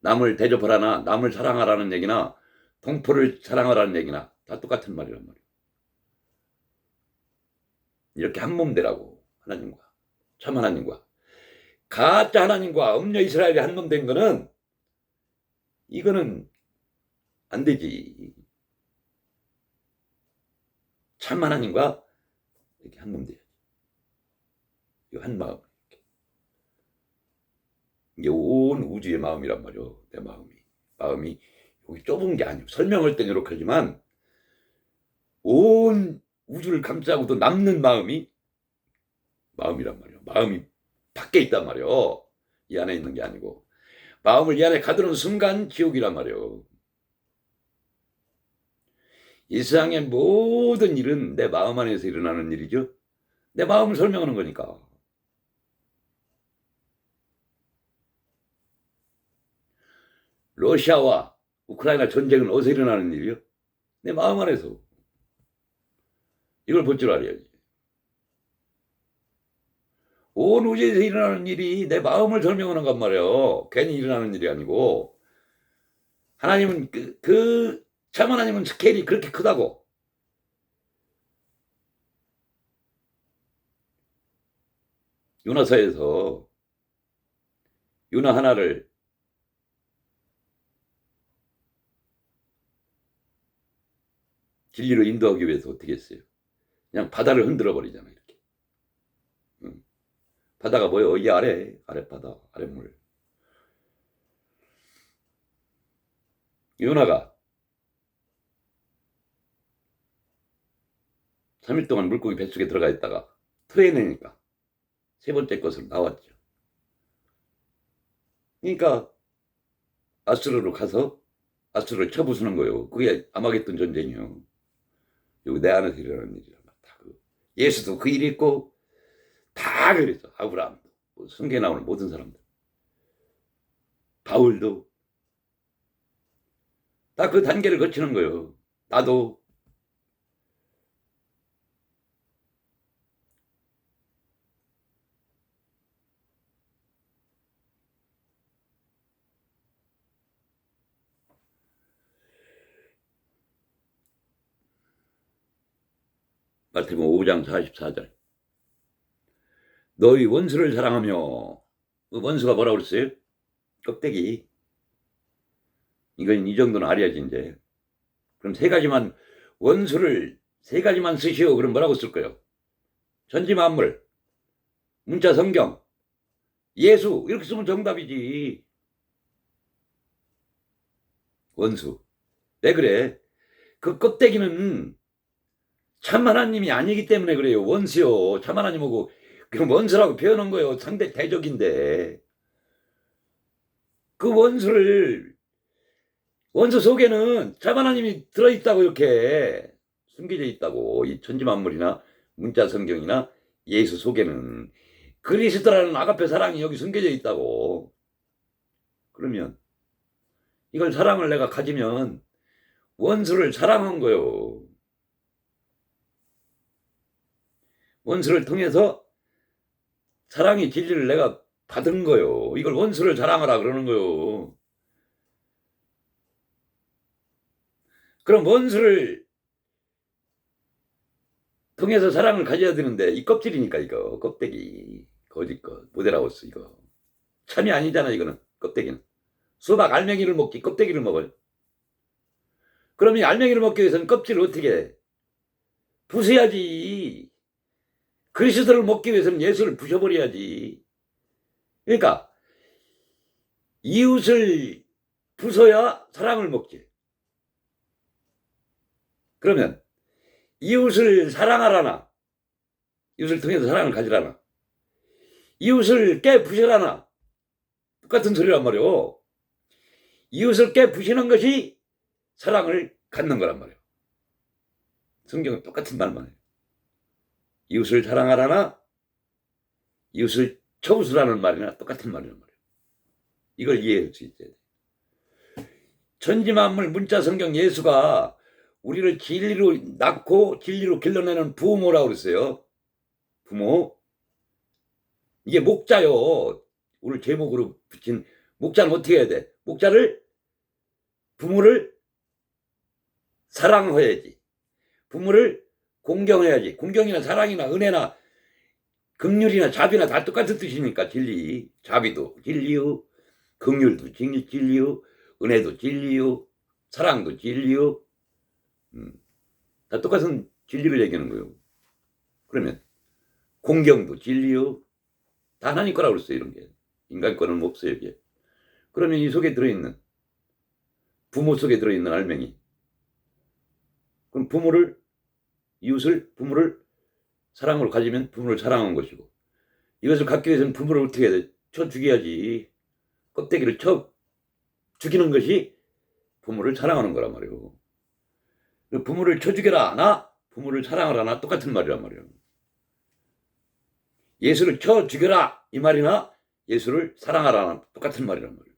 남을 대접하라나, 남을 사랑하라는 얘기나, 동포를 사랑하라는 얘기나 다 똑같은 말이란 말이에요. 이렇게 한 몸 되라고. 하나님과, 참 하나님과 가짜 하나님과 음녀 이스라엘이 한 몸 된 거는, 이거는 안 되지. 참 하나님과 이렇게 한 몸 돼야지. 이거 한 마음. 이게 온 우주의 마음이란 말이오. 내 마음이 여기 좁은 게 아니오. 설명할 땐 이렇게 하지만 온 우주를 감싸고도 남는 마음이 마음이란 말이오. 마음이 밖에 있단 말이오. 이 안에 있는 게 아니고, 마음을 이 안에 가두는 순간 지옥이란 말이오. 이 세상의 모든 일은 내 마음 안에서 일어나는 일이죠. 내 마음을 설명하는 거니까. 러시아와 우크라이나 전쟁은 어디서 일어나는 일이요? 내 마음 안에서. 이걸 볼 줄 알아야지. 온 우주에서 일어나는 일이 내 마음을 설명하는 건 말이에요. 괜히 일어나는 일이 아니고. 하나님은 참 하나님은 스케일이 그렇게 크다고. 요나서에서 요나 하나를 진리로 인도하기 위해서 어떻게 했어요? 그냥 바다를 흔들어 버리잖아요. 이렇게. 바다가 뭐예요? 이 아랫바다, 아랫물. 요나가 3일 동안 물고기 뱃속에 들어가 있다가 트레이닝이니까 세 번째 것으로 나왔죠. 그러니까 아수르로 가서 아수르를 쳐부수는 거예요. 그게 아마겟돈 전쟁이요. 여기 내 안에서 일어나는 일이란 말이야. 예수도 그 일이 있고 다 그랬어. 아브라함도, 성경에 나오는 모든 사람들, 바울도 다 그 단계를 거치는 거예요. 나도. 마태복음 5장 44절. 너희 원수를 사랑하며, 그 원수가 뭐라고 그랬어요? 껍데기. 이건 이 정도는 알아야지 이제. 그럼 원수를 세 가지만 쓰시오. 그럼 뭐라고 쓸 거예요? 천지만물, 문자 성경, 예수, 이렇게 쓰면 정답이지. 원수. 왜 그래? 그 껍데기는 참 하나님이 아니기 때문에 그래요. 원수요. 참 하나님하고 그럼 원수라고 표현한 거예요. 상대 대적인데. 그 원수 속에는 참 하나님이 들어있다고, 이렇게 숨겨져 있다고. 이 천지만물이나 문자 성경이나 예수 속에는 그리스도라는 아가페 사랑이 여기 숨겨져 있다고. 그러면 이걸 사랑을 내가 가지면 원수를 사랑한 거요. 원수를 통해서 사랑의 진리를 내가 받은 거요. 이걸 원수를 사랑하라 그러는 거요. 그럼 원수를 통해서 사랑을 가져야 되는데, 이 껍질이니까, 이거 껍데기, 거짓것, 모델하우스, 이거 참이 아니잖아. 이거는 껍데기는. 수박 알맹이를 먹지 껍데기를 먹어요. 그럼 이 알맹이를 먹기 위해서는 껍질을 어떻게 해? 부숴야지. 그리스도를 먹기 위해서는 예수를 부셔버려야지. 그러니까 이웃을 부숴야 사랑을 먹지. 그러면 이웃을 사랑하라나, 이웃을 통해서 사랑을 가지라나, 이웃을 깨부시라나, 똑같은 소리란 말이오. 이웃을 깨부시는 것이 사랑을 갖는 거란 말이오. 성경은 똑같은 말만 해요. 이웃을 사랑하라나, 이웃을 쳐부수라는 말이나 똑같은 말이란 말이에요. 이걸 이해할 수 있어야 돼. 천지만물 문자 성경 예수가 우리를 진리로 낳고 진리로 길러내는 부모라고 그랬어요. 부모. 이게 목자요. 오늘 제목으로 붙인 목자는 어떻게 해야 돼? 목자를, 부모를 사랑해야지. 부모를 공경해야지. 공경이나 사랑이나 은혜나 긍휼이나 자비나 다 똑같은 뜻이니까 진리. 자비도 진리요. 긍휼도 진리요. 은혜도 진리요. 사랑도 진리요. 다 똑같은 진리를 얘기하는 거예요. 그러면 공경도 진리요. 다 하나님 거라고 그랬어요. 이런 게. 인간 거는 없어요. 이게. 그러면 이 속에 들어있는, 부모 속에 들어있는 알맹이, 그럼 부모를, 이웃을, 부모를 사랑으로 가지면 부모를 사랑한 것이고, 이것을 갖기 위해서는 부모를 어떻게 해야 돼? 쳐 죽여야지. 껍데기를 쳐 죽이는 것이 부모를 사랑하는 거란 말이에요. 부모를 쳐 죽여라 나, 부모를 사랑하라 나 똑같은 말이란 말이에요. 예수를 쳐 죽여라 이 말이나 예수를 사랑하라 나 똑같은 말이란 말이에요.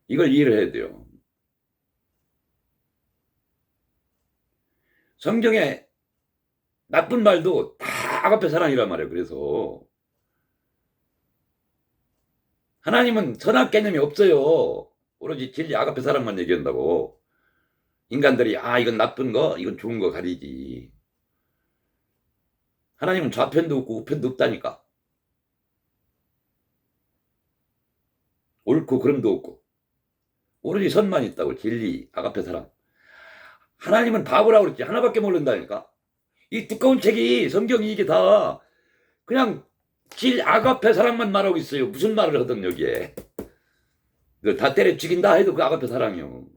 이걸 이해를 해야 돼요. 성경에 나쁜 말도 다 아가페 사랑이란 말이에요. 그래서 하나님은 선악 개념이 없어요. 오로지 진리 아가페 사랑만 얘기한다고. 인간들이 이건 나쁜 거 이건 좋은 거 가리지. 하나님은 좌편도 없고 우편도 없다니까. 옳고 그름도 없고 오로지 선만 있다고. 진리 아가페 사랑. 하나님은 바보라고 그랬지. 하나밖에 모른다니까. 이 두꺼운 책이, 성경이 이게 다 그냥 아가페 사랑만 말하고 있어요. 무슨 말을 하든 여기에. 너 다 때려 죽인다 해도 그 아가페 사랑이요.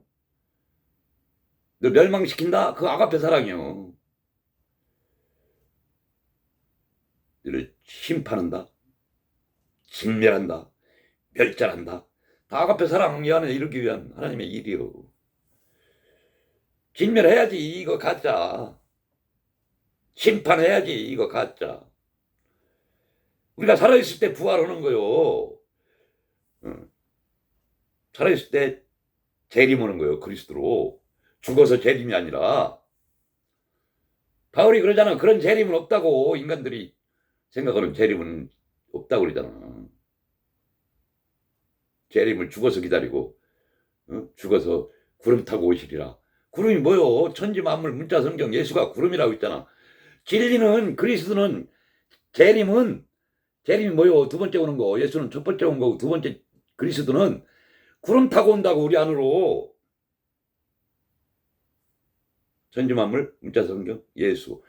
너 멸망시킨다? 그 아가페 사랑이요. 너를 심판한다, 진멸한다, 멸절한다. 다 아가페 사랑 안에 이르기 위한 하나님의 일이요. 진멸해야지 이거 가짜. 심판해야지 이거 가짜. 우리가 살아있을 때 부활하는 거요. 살아있을 때 재림하는 거예요. 그리스도로. 죽어서 재림이 아니라. 바울이 그러잖아. 그런 재림은 없다고. 인간들이 생각하는 재림은 없다고 그러잖아. 재림을 죽어서 기다리고 죽어서 구름 타고 오시리라. 구름이 뭐요? 천지 만물 문자 성경 예수가 구름이라고 있잖아. 진리는, 그리스도는, 재림이 뭐요? 두 번째 오는 거. 예수는 첫 번째 온 거고 두 번째 그리스도는 구름 타고 온다고. 우리 안으로. 천지 만물 문자 성경 예수.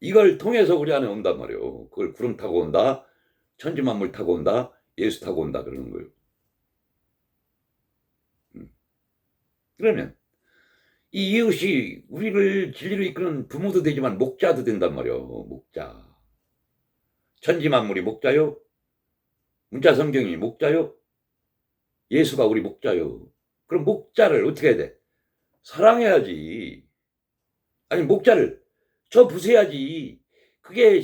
이걸 통해서 우리 안에 온단 말이에요. 그걸 구름 타고 온다, 천지 만물 타고 온다, 예수 타고 온다 그러는 거예요. 그러면 이 이웃이 우리를 진리로 이끄는 부모도 되지만 목자도 된단 말이에요. 목자. 천지 만물이 목자요. 문자 성경이 목자요. 예수가 우리 목자요. 그럼 목자를 어떻게 해야 돼? 사랑해야지. 아니 목자를 저 부숴야지. 그게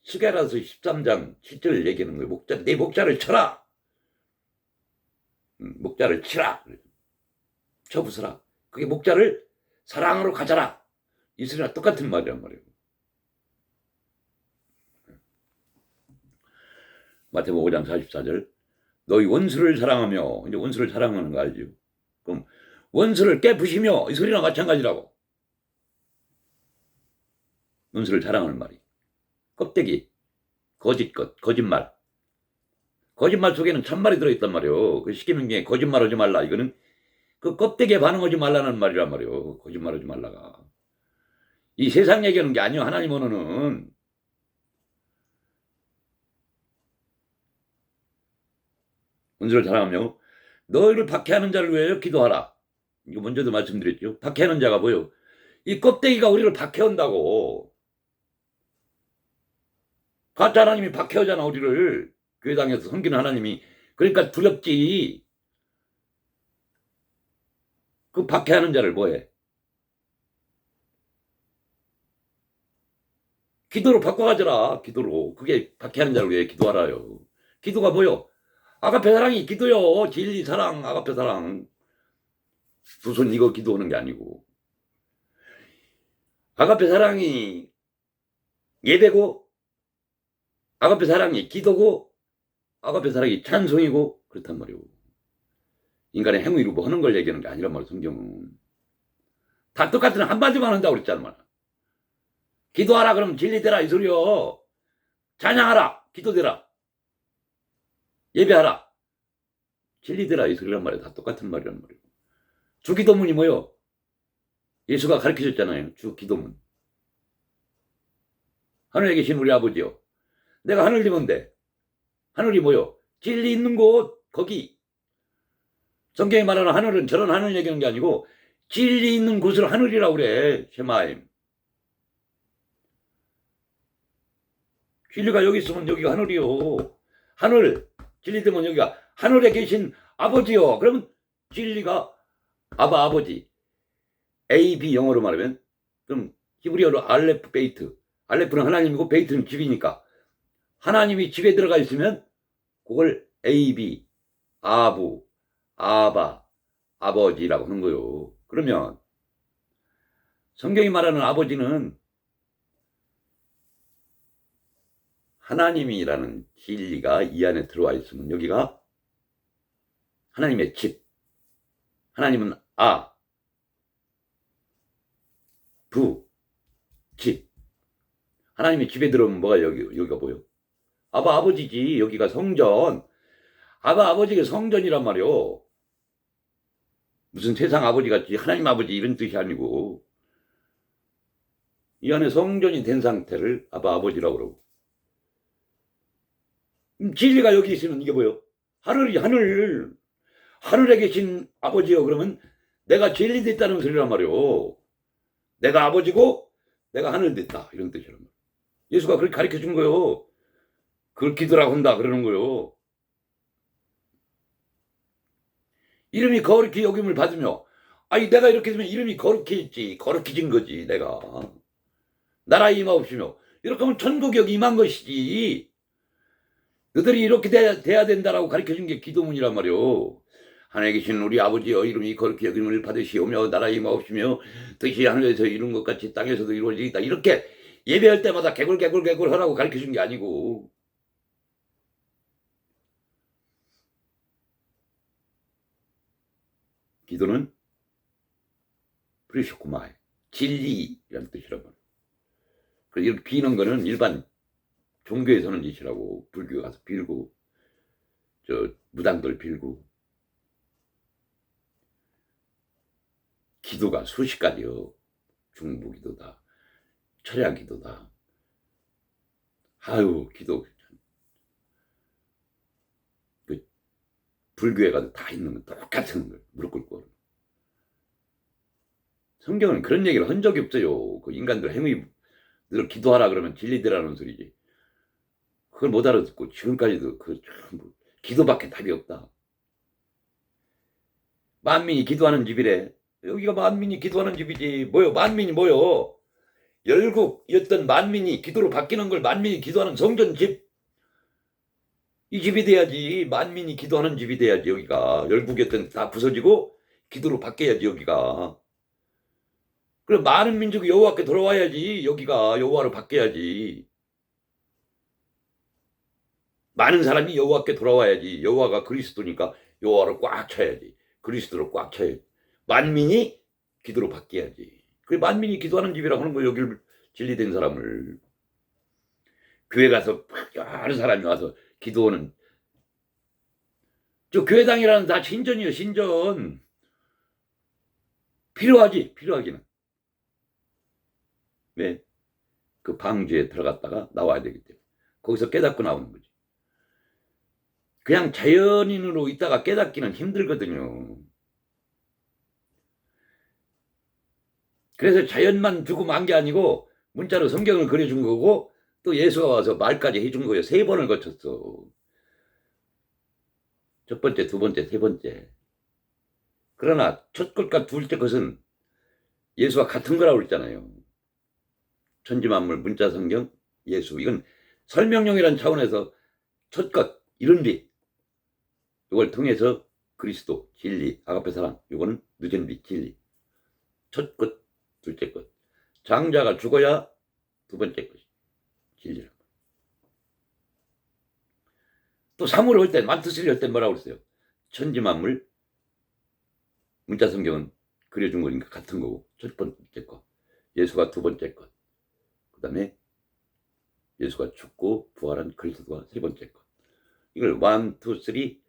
스가랴서 13장 7절 얘기하는 거예요. 목자, 내 목자를 쳐라. 목자를 치라. 쳐 부숴라. 그게 목자를 사랑으로 가져라. 이 소리랑 똑같은 말이란 말이에요. 마태복음 5장 44절. 너희 원수를 사랑하며, 이제 원수를 사랑하는 거 알죠? 그럼 원수를 깨부시며, 이 소리랑 마찬가지라고. 원수를 사랑하는 말이. 껍데기, 거짓말. 거짓말 속에는 참말이 들어있단 말이에요. 그 십계명에 거짓말하지 말라. 이거는 그 껍데기에 반응하지 말라는 말이란 말이에요. 거짓말하지 말라가. 이 세상 얘기하는 게 아니에요. 하나님 언어는. 원수를 사랑하며 너희를 박해하는 자를 위하여 기도하라. 이거 먼저도 말씀드렸죠. 박해하는 자가 뭐요? 이 껍데기가 우리를 박해한다고. 가짜 하나님이 박해하잖아 우리를. 교회당에서 섬기는 하나님이. 그러니까 두렵지. 그 박해하는 자를 뭐해? 기도로 바꿔가져라. 기도로. 그게 박해하는 자를 위해 기도하라요. 기도가 뭐요? 아가페 사랑이 기도요. 진리 사랑 아가페 사랑. 두 손 이거 기도하는 게 아니고. 아가페 사랑이 예배고, 아가페 사랑이 기도고, 아가페 사랑이 찬송이고, 그렇단 말이오. 인간의 행위로 뭐 하는 걸 얘기하는 게 아니란 말이야, 성경은. 다 똑같은 한마디만 한다고 그랬잖아, 말. 기도하라 그러면 진리되라 이 소리요. 찬양하라 기도되라. 예배하라 진리되라 이 소리란 말이야. 다 똑같은 말이란 말이야. 주기도문이 뭐요? 예수가 가르쳐줬잖아요. 주기도문. 하늘에 계신 우리 아버지요. 내가 하늘 집은데 하늘이 뭐요? 진리 있는 곳 거기. 성경이 말하는 하늘은 저런 하늘 얘기하는 게 아니고 진리 있는 곳을 하늘이라고 그래. 쉐마임. 진리가 여기 있으면 여기가 하늘이요. 하늘 진리 되면 여기가 하늘에 계신 아버지요. 그러면 진리가 아바 아버지. A, B 영어로 말하면 그럼 히브리어로 알레프 베이트. 알레프는 하나님이고 베이트는 집이니까 하나님이 집에 들어가 있으면 그걸 A, B 아부 아바 아버지라고 하는 거요. 그러면 성경이 말하는 아버지는 하나님이라는 진리가 이 안에 들어와 있으면 여기가 하나님의 집. 하나님은 부, 집. 하나님이 집에 들어오면 뭐가 여기가 뭐요? 아바 아버지지. 여기가 성전. 아바 아버지가 성전이란 말이요. 무슨 세상 아버지 같지 하나님 아버지 이런 뜻이 아니고 이 안에 성전이 된 상태를 아바 아버지라고 그러고. 진리가 여기 있으면 이게 뭐요? 하늘이 하늘에 계신 아버지요. 그러면 내가 진리 됐다는 소리란 말이요. 내가 아버지고 내가 하늘 됐다 이런 뜻이란 말이요. 예수가 그렇게 가르쳐 준 거요. 그걸 기도라고 한다 그러는 거요. 이름이 거룩히 여김을 받으며 아니 내가 이렇게 되면 이름이 거룩해졌지. 거룩해진 거지 내가. 나라에 임하옵시며 이렇게 하면 천국이 여기 임한 것이지. 너들이 이렇게 돼야 된다라고 가르쳐준 게 기도문이란 말이오. 하늘에 계신 우리 아버지여 이름이 거룩히 여김을 받으시오며 나라에 임하옵시며 뜻이 하늘에서 이룬 것 같이 땅에서도 이루어지겠다. 이렇게 예배할 때마다 개굴 하라고 가르쳐준 게 아니고. 기도는 프리쇼쿠마이 진리라는 뜻이란 말이오. 그래서 비는 거는 일반 종교에서는 짓이라고. 불교 가서 빌고 무당들 빌고. 기도가 수십 가지요. 중부기도다. 철야기도다. 아유 기도. 그 불교에 가도 다 있는 건 똑같은 걸 무릎 꿇고. 성경은 그런 얘기를 한 적이 없어요. 그 인간들 행위 늘 기도하라 그러면 진리되라는 소리지. 그걸 못 알아듣고 지금까지도 기도밖에 답이 없다. 만민이 기도하는 집이래. 여기가 만민이 기도하는 집이지. 뭐요? 만민이 뭐요? 열국이었던 만민이 기도로 바뀌는 걸 만민이 기도하는 성전 집. 이 집이 돼야지. 만민이 기도하는 집이 돼야지. 여기가 열국이었던 다 부서지고 기도로 바뀌어야지 여기가. 그럼 많은 민족이 여호와께 돌아와야지. 여기가 여호와로 바뀌어야지. 많은 사람이 여호와께 돌아와야지. 여호와가 그리스도니까 여호와를 꽉 쳐야지. 그리스도를 꽉 쳐야지. 만민이 기도로 바뀌어야지. 그 만민이 기도하는 집이라고 하는 거. 여기를 진리된 사람을 교회 가서 여러 사람이 와서 기도하는. 저 교회당이라는 다 신전이에요. 신전. 필요하기는. 왜? 그 방주에 들어갔다가 나와야 되기 때문에. 거기서 깨닫고 나오는 거지. 그냥 자연인으로 있다가 깨닫기는 힘들거든요. 그래서 자연만 두고 만 게 아니고 문자로 성경을 그려준 거고 또 예수가 와서 말까지 해준 거예요. 3번을 거쳤어. 첫 번째, 두 번째, 세 번째. 그러나 첫 것과 둘째 것은 예수와 같은 거라고 그랬잖아요. 천지만물, 문자 성경, 예수. 이건 설명용이라는 차원에서 첫 것, 이른비. 이걸 통해서 그리스도, 진리, 아가페 사랑. 이거는 누전비, 진리. 첫 것, 둘째 것. 장자가 죽어야 두 번째 것. 진리라. 또 사물을 할 때, 만트스를 할 때 뭐라고 그랬어요? 천지만물, 문자 성경은 그려준 거니까 같은 거고, 첫 번째 것. 예수가 두 번째 것. 그 다음에 예수가 죽고 부활한 그리스도가 세 번째 것. 이걸 1, 2, 3, 1, 2.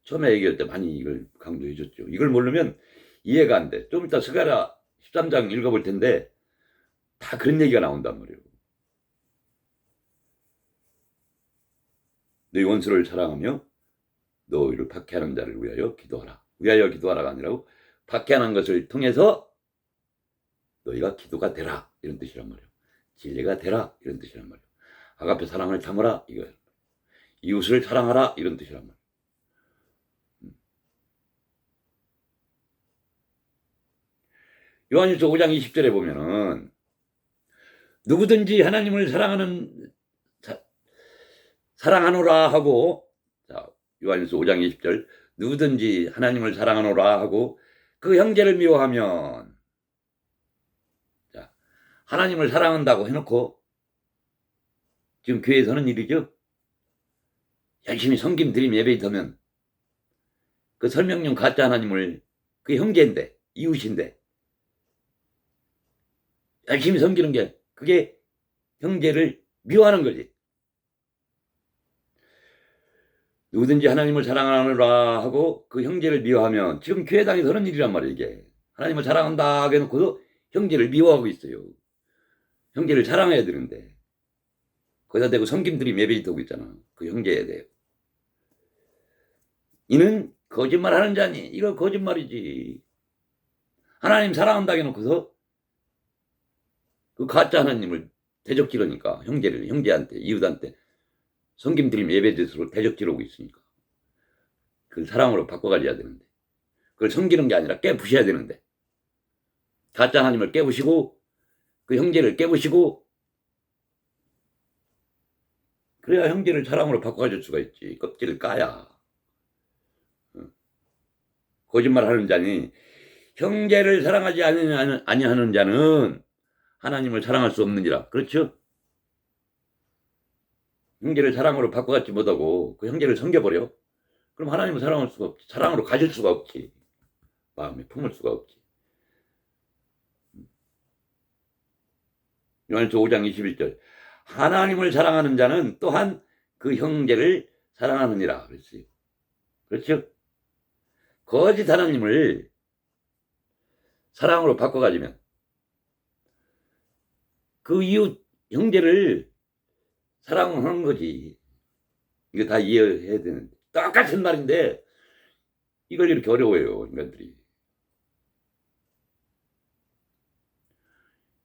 처음에 얘기할 때 많이 이걸 강조해 줬죠. 이걸 모르면 이해가 안 돼. 좀 이따 스가랴 13장 읽어볼 텐데 다 그런 얘기가 나온단 말이에요. 너희 원수를 사랑하며 너희를 박해하는 자를 위하여 기도하라. 위하여 기도하라가 아니라고 박해하는 것을 통해서 너희가 기도가 되라 이런 뜻이란 말이에요. 진리가 되라 이런 뜻이란 말이에요. 아가페 사랑을 담으라 이거예요. 이웃을 사랑하라 이런 뜻이란 말이에요. 요한일서 5장 20절에 보면은 누구든지 하나님을 사랑하노라 하고, 자, 요한일서 5장 20절, 누구든지 하나님을 사랑하노라 하고 그 형제를 미워하면, 자, 하나님을 사랑한다고 해놓고 지금 교회에서 하는 일이죠. 열심히 섬김 드림 예배 드면 그 설명용 가짜 하나님을 그 형제인데 이웃인데 열심히 섬기는 게 그게 형제를 미워하는 거지. 누구든지 하나님을 사랑하노라 하고 그 형제를 미워하면, 지금 교회당에서 하는 일이란 말이에요. 이게 하나님을 사랑한다 해놓고도 형제를 미워하고 있어요. 형제를 사랑해야 되는데 거기다 대고 섬김들이 예배를 드리고 있잖아. 그 형제에 대해 이는 거짓말하는 자니. 이거 거짓말이지. 하나님 사랑한다 해놓고서 그 가짜 하나님을 대적질하니까 형제한테 이웃한테 섬김드림 예배드릴수록 대적질하고 있으니까 그걸 사랑으로 바꿔가져야 되는데, 그걸 섬기는 게 아니라 깨부셔야 되는데, 가짜 하나님을 깨부시고 그 형제를 깨부시고 그래야 형제를 사랑으로 바꿔가질 수가 있지. 껍질을 까야. 거짓말하는 자니 형제를 사랑하지 아니하는 자는 하나님을 사랑할 수 없느니라. 그렇죠? 형제를 사랑으로 바꿔갖지 못하고 그 형제를 섬겨버려. 그럼 하나님을 사랑할 수가 없지. 사랑으로 가질 수가 없지. 마음에 품을 수가 없지. 요한일서 5장 21절. 하나님을 사랑하는 자는 또한 그 형제를 사랑하느니라. 그렇지. 그렇죠? 거짓 하나님을 사랑으로 바꿔가지면 그 이웃 형제를 사랑하는 거지. 이거 다 이해해야 되는데. 똑같은 말인데 이걸 이렇게 어려워해요, 인간들이.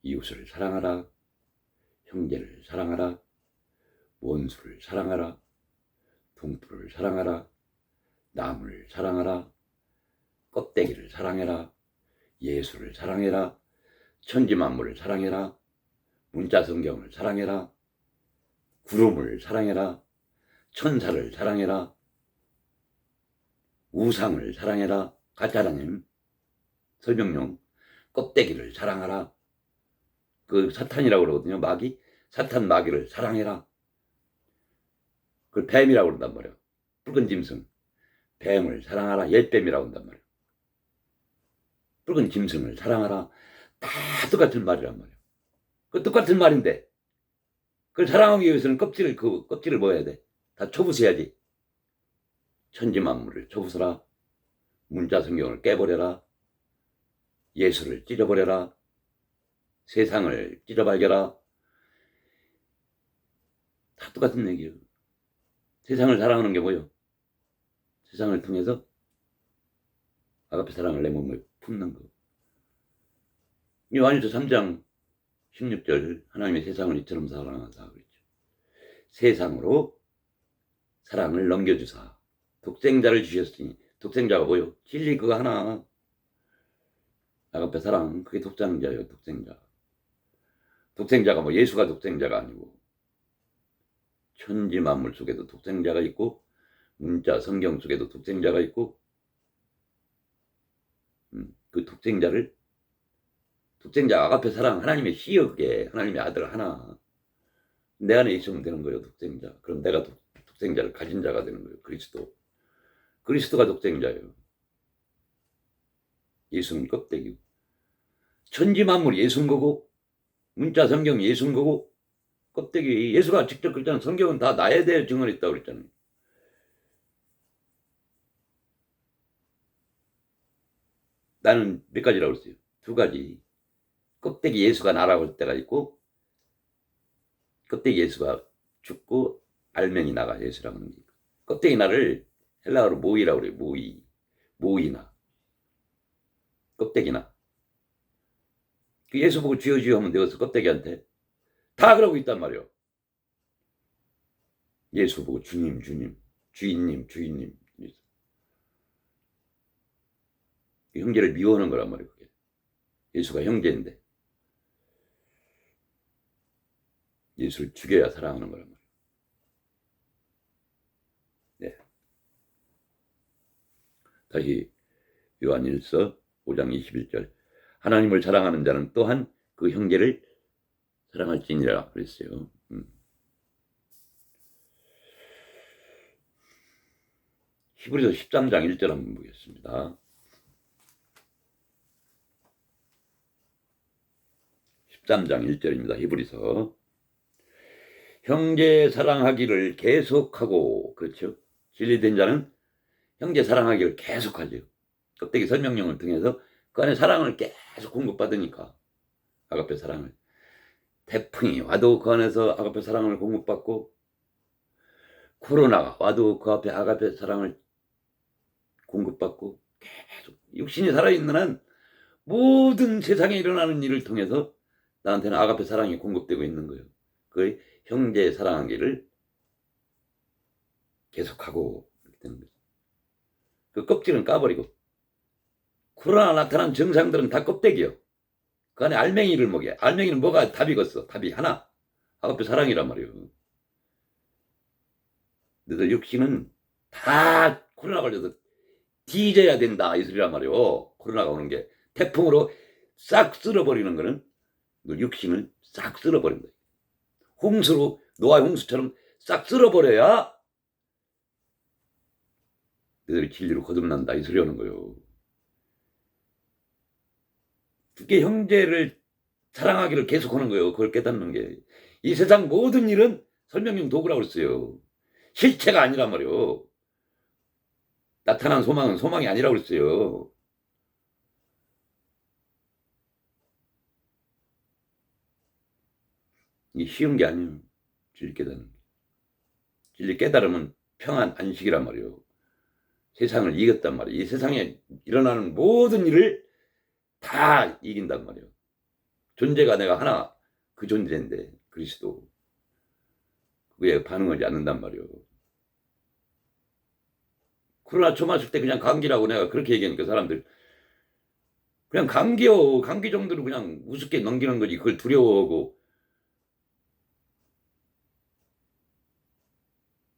이웃을 사랑하라. 형제를 사랑하라. 원수를 사랑하라. 동포를 사랑하라. 남을 사랑하라. 껍데기를 사랑해라. 예수를 사랑해라. 천지만물을 사랑해라. 문자 성경을 사랑해라. 구름을 사랑해라. 천사를 사랑해라. 우상을 사랑해라. 가짜 하나님 설명용. 껍데기를 사랑하라. 그 사탄이라고 그러거든요. 마귀. 사탄 마귀를 사랑해라. 그걸 뱀이라고 그런단 말이에요. 붉은 짐승. 뱀을 사랑하라. 옛뱀이라고 한단 말이에요. 붉은 짐승을 사랑하라. 다 똑같은 말이란 말이에요. 그 똑같은 말인데 그걸 사랑하기 위해서는 껍질을 뭐 해야 돼? 다 쳐부숴야지. 천지만물을 쳐부숴라. 문자 성경을 깨버려라. 예수를 찢어버려라. 세상을 찢어발겨라. 다 똑같은 얘기예요. 세상을 사랑하는 게 뭐요? 세상을 통해서 아가페 사랑을 내 몸에 품는 거. 요한일서 3장 16절 하나님의 세상을 이처럼 사랑하사 그랬죠. 세상으로 사랑을 넘겨주사 독생자를 주셨으니 독생자가 뭐요? 진리 그거 하나. 아가페 사랑 그게 독생자예요. 독생자. 독생자가 뭐 예수가 독생자가 아니고 천지 만물 속에도 독생자가 있고 문자 성경 속에도 독생자가 있고 그 독생자 아가페 사랑 하나님의 씨여 그게 하나님의 아들 하나 내 안에 있으면 되는 거예요. 독생자. 그럼 내가 독생자를 가진 자가 되는 거예요. 그리스도가 독생자예요. 예수는 껍데기고 천지 만물 예수인 거고 문자 성경 예수인 거고 껍데기 예수가 직접 그랬잖아요. 성경은 다 나에 대해 증언했다고 그랬잖아요. 나는 몇 가지라고 그랬어요. 두 가지. 껍데기 예수가 나라고 할 때가 있고 껍데기 예수가 죽고 알맹이 나가 예수라고 하는 게 껍데기 나를 헬라어로 모이라고 그래요. 모이나 껍데기나 그 예수 보고 주여 주여 하면 되어서 껍데기한테 다 그러고 있단 말이에요. 예수 보고 주님 주인님 형제를 미워하는 거란 말이에요. 그게. 예수가 형제인데 예수를 죽여야 사랑하는 거란 말이에요. 네. 다시 요한일서 5장 21절 하나님을 사랑하는 자는 또한 그 형제를 사랑할지니라 그랬어요. 히브리서 13장 1절 한번 보겠습니다. 13장 1절입니다. 히브리서 형제 사랑하기를 계속하고 그렇죠. 진리된 자는 형제 사랑하기를 계속하죠. 껍데기 설명령을 통해서 그 안에 사랑을 계속 공급받으니까 아가페 사랑을 태풍이 와도 그 안에서 아가페 사랑을 공급받고 코로나가 와도 그 앞에 아가페 사랑을 공급받고 계속 육신이 살아있는 한 모든 세상에 일어나는 일을 통해서 나한테는 아가페 사랑이 공급되고 있는 거예요. 그 형제 사랑하기를 계속하고 이렇게 되는 거죠. 그 껍질은 까버리고 코로나 나타난 증상들은 다 껍데기요. 그 안에 알맹이를 먹여. 알맹이는 뭐가 답이겠어? 답이 하나. 아가페 사랑이란 말이에요. 너희들 육신은 다 코로나 걸려서 뒤져야 된다 이 소리란 말이에요. 코로나가 오는 게 태풍으로 싹 쓸어버리는 거는 육신을 싹 쓸어버린다. 홍수로 노아의 홍수처럼 싹 쓸어버려야 너희들이 진리로 거듭난다 이 소리 하는 거예요. 그게 형제를 사랑하기를 계속하는 거예요. 그걸 깨닫는 게. 이 세상 모든 일은 설명용 도구라고 그랬어요. 실체가 아니란 말이에요. 나타난 소망은 소망이 아니라고 그랬어요. 이게 쉬운 게 아니에요. 진리 깨닫는 게. 진리 깨달으면 평안, 안식이란 말이에요. 세상을 이겼단 말이에요. 이 세상에 일어나는 모든 일을 다 이긴단 말이에요. 존재가 내가 하나 그 존재인데 그리스도 그에 반응하지 않는단 말이에요. 코로나 처음 왔을 때 그냥 감기라고 내가 그렇게 얘기하니까 사람들 그냥 감기요. 감기 정도로 그냥 우습게 넘기는 거지. 그걸 두려워하고.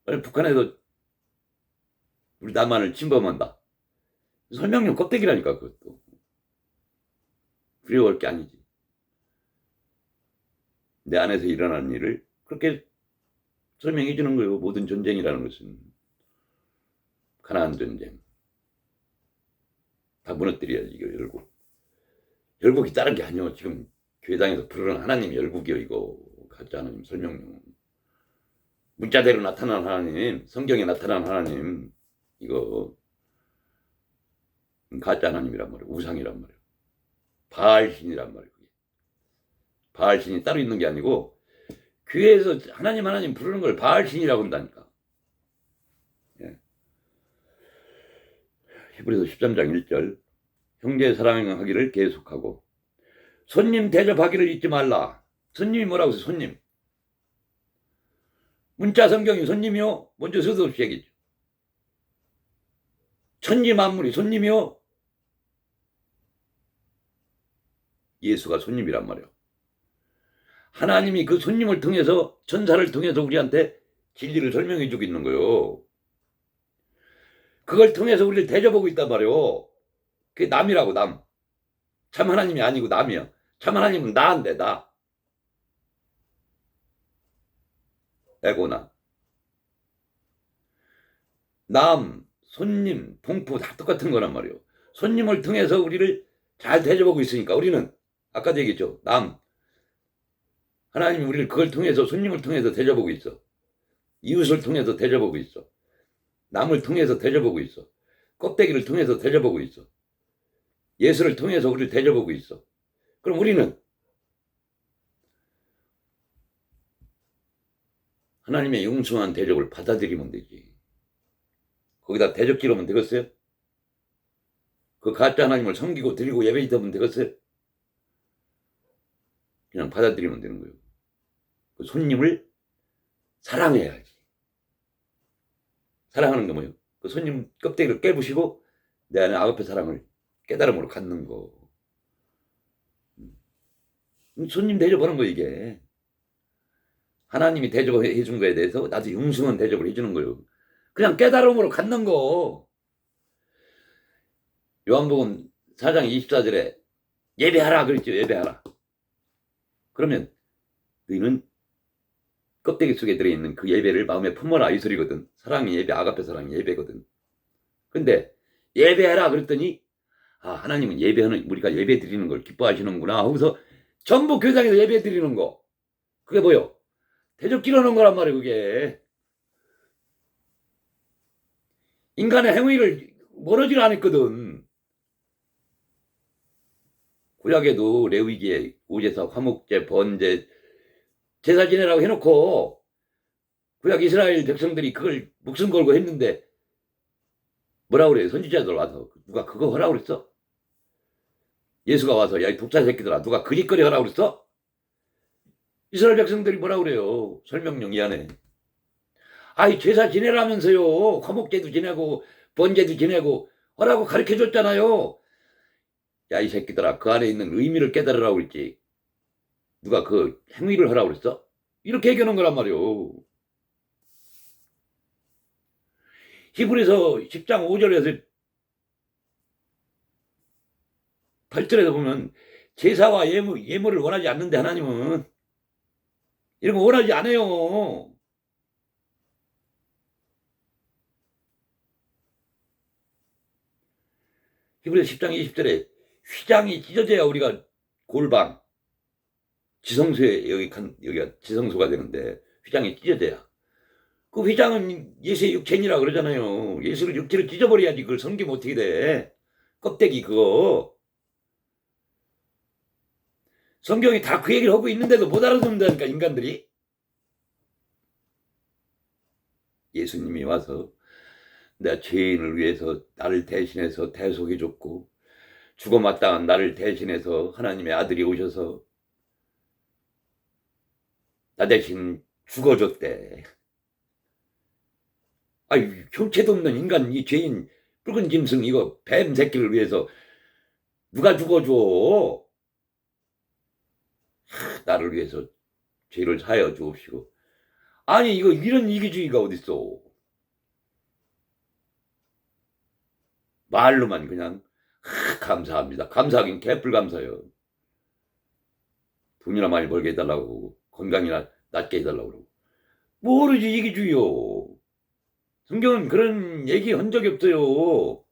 아니, 북한에서 우리 남한을 침범한다. 설명용 껍데기라니까 그것도. 두려워할 게 아니지. 내 안에서 일어나는 일을 그렇게 설명해 주는 거예요. 모든 전쟁이라는 것은. 가나안 전쟁. 다 무너뜨려야지 이거 열국. 열국이 다른 게 아니요. 지금 교회당에서 부르는 하나님 열국이요 이거. 가짜 하나님 설명용. 문자대로 나타난 하나님, 성경에 나타난 하나님 이거 가짜 하나님이란 말이에요. 우상이란 말이에요. 바알신이란 말이에요. 바알신이 따로 있는 게 아니고 교회에서 하나님 부르는 걸 바알신이라고 한다니까. 히브리서 13장 1절 형제 사랑하기를 계속하고 손님 대접하기를 잊지 말라. 손님이 뭐라고 해서 손님. 문자 성경이 손님이요? 먼저 서두없이 얘기죠. 천지 만물이 손님이요? 예수가 손님이란 말이에요. 하나님이 그 손님을 통해서 천사를 통해서 우리한테 진리를 설명해 주고 있는 거예요. 그걸 통해서 우리를 대접하고 있단 말이에요. 그게 남이라고 남. 참 하나님이 아니고 남이야. 참 하나님은 나인데 나. 에고나. 남, 손님, 동포 다 똑같은 거란 말이에요. 손님을 통해서 우리를 잘 대접하고 있으니까 우리는 아까도 얘기했죠. 남. 하나님이 우리를 그걸 통해서 손님을 통해서 대접하고 있어. 이웃을 통해서 대접하고 있어. 남을 통해서 대접하고 있어. 껍데기를 통해서 대접하고 있어. 예수를 통해서 우리를 대접하고 있어. 그럼 우리는 하나님의 융숭한 대접을 받아들이면 되지. 거기다 대접질 하면 되겠어요? 그 가짜 하나님을 섬기고 드리고 예배드리면 되겠어요? 그냥 받아들이면 되는 거예요. 그 손님을 사랑해야지. 사랑하는 게 뭐예요? 그 손님 껍데기를 깨부시고 내 안에 아가페 사랑을 깨달음으로 갖는 거. 손님 대접하는 거 이게. 하나님이 대접해 준 거에 대해서 나도 융숭한 대접을 해주는 거예요. 그냥 깨달음으로 갖는 거. 요한복음 4장 24절에 예배하라 그랬죠. 예배하라. 그러면 너희는 껍데기 속에 들어있는 그 예배를 마음에 품어라 이 소리거든. 사랑이 예배, 아가페 사랑이 예배거든. 근데 예배하라 그랬더니 아 하나님은 예배하는 우리가 예배 드리는 걸 기뻐하시는구나 하고서 전부 교회당에서 예배 드리는 거. 그게 뭐요? 대접 기르는 거란 말이에요. 그게. 인간의 행위를 멀어지를 않았거든. 구약에도 레위기에 우제사, 화목제, 번제, 제사 지내라고 해놓고 구약 이스라엘 백성들이 그걸 목숨 걸고 했는데 뭐라고 그래요? 선지자들 와서 누가 그거 하라고 그랬어? 예수가 와서 야 이 독자 새끼들아 누가 그 짓거리 하라고 그랬어? 이스라엘 백성들이 뭐라고 그래요? 설명용 이 안에 아이 제사 지내라면서요. 화목제도 지내고 번제도 지내고 하라고 가르쳐줬잖아요. 야 이 새끼들아 그 안에 있는 의미를 깨달으라고 그랬지. 누가 그 행위를 하라고 그랬어? 이렇게 얘기하는 거란 말이에요. 히브리서 10장 5절에서 8절에서 보면 제사와 예물을 원하지 않는데 하나님은 이런 거 원하지 않아요. 히브리서 10장 20절에 휘장이 찢어져야 우리가 골방 지성소에 여기가 지성소가 되는데 휘장이 찢어져야 그 휘장은 예수의 육체니라 그러잖아요. 예수를 육체를 찢어버려야지 그걸 섬기면 어떻게 돼? 껍데기 그거. 성경이 다 그 얘기를 하고 있는데도 못 알아듣는다니까 인간들이. 예수님이 와서 내 죄인을 위해서 나를 대신해서 대속해줬고 죽어 마땅한 나를 대신해서 하나님의 아들이 오셔서 나 대신 죽어줬대. 아이 형체도 없는 인간 이 죄인 붉은 짐승 이거 뱀 새끼를 위해서 누가 죽어줘? 나를 위해서 죄를 사하여 주옵시고. 아니 이거 이런 이기주의가 어딨어. 말로만 그냥 감사합니다. 감사하긴 개뿔 감사해요. 돈이나 많이 벌게 해달라고 그러고 건강이나 낫게 해달라고 그러고 모르지 이기주의요. 성경은 그런 얘기 한 적이 없어요.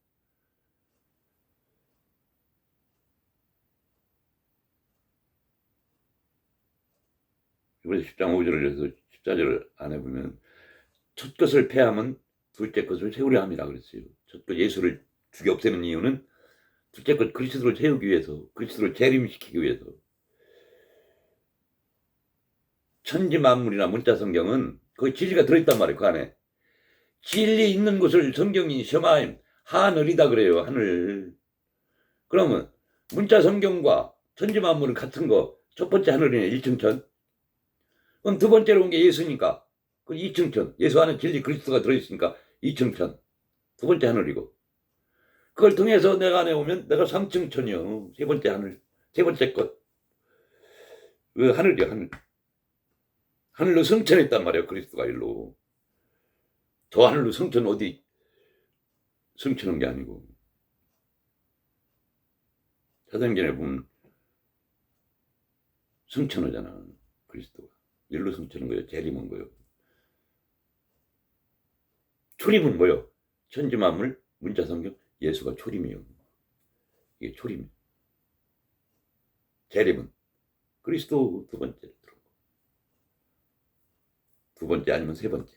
그래서 10장 5절을 해서 14절을 안 해보면 첫 것을 패하면 둘째 것을 세우려 함이라 그랬어요. 첫 것 예수를 죽여 없애는 이유는 둘째 것 그리스도를 세우기 위해서 그리스도를 재림시키기 위해서. 천지 만물이나 문자 성경은 거기 진리가 들어있단 말이에요. 그 안에 진리 있는 곳을 성경이 셔마임 하늘이다 그래요. 하늘. 그러면 문자 성경과 천지 만물은 같은 거 첫 번째 하늘이네. 1층천. 그럼 두 번째로 온 게 예수니까 그 2층천. 예수 안에 진리 그리스도가 들어있으니까 2층천. 두 번째 하늘이고. 그걸 통해서 내가 안에 오면 내가 3층천이요. 세 번째 하늘. 세 번째 것. 그 하늘이야, 하늘. 하늘로 승천했단 말이야, 그리스도가 일로. 저 하늘로 승천 어디 승천한 게 아니고. 사도행전에 보면 승천하잖아, 그리스도가. 일로 승천한 거예요. 재림한 거예요. 초림은 뭐요? 천지만물, 문자성경, 예수가 초림이요. 이게 초림. 재림은 그리스도 두 번째로 들어온 거. 두 번째 아니면 세 번째.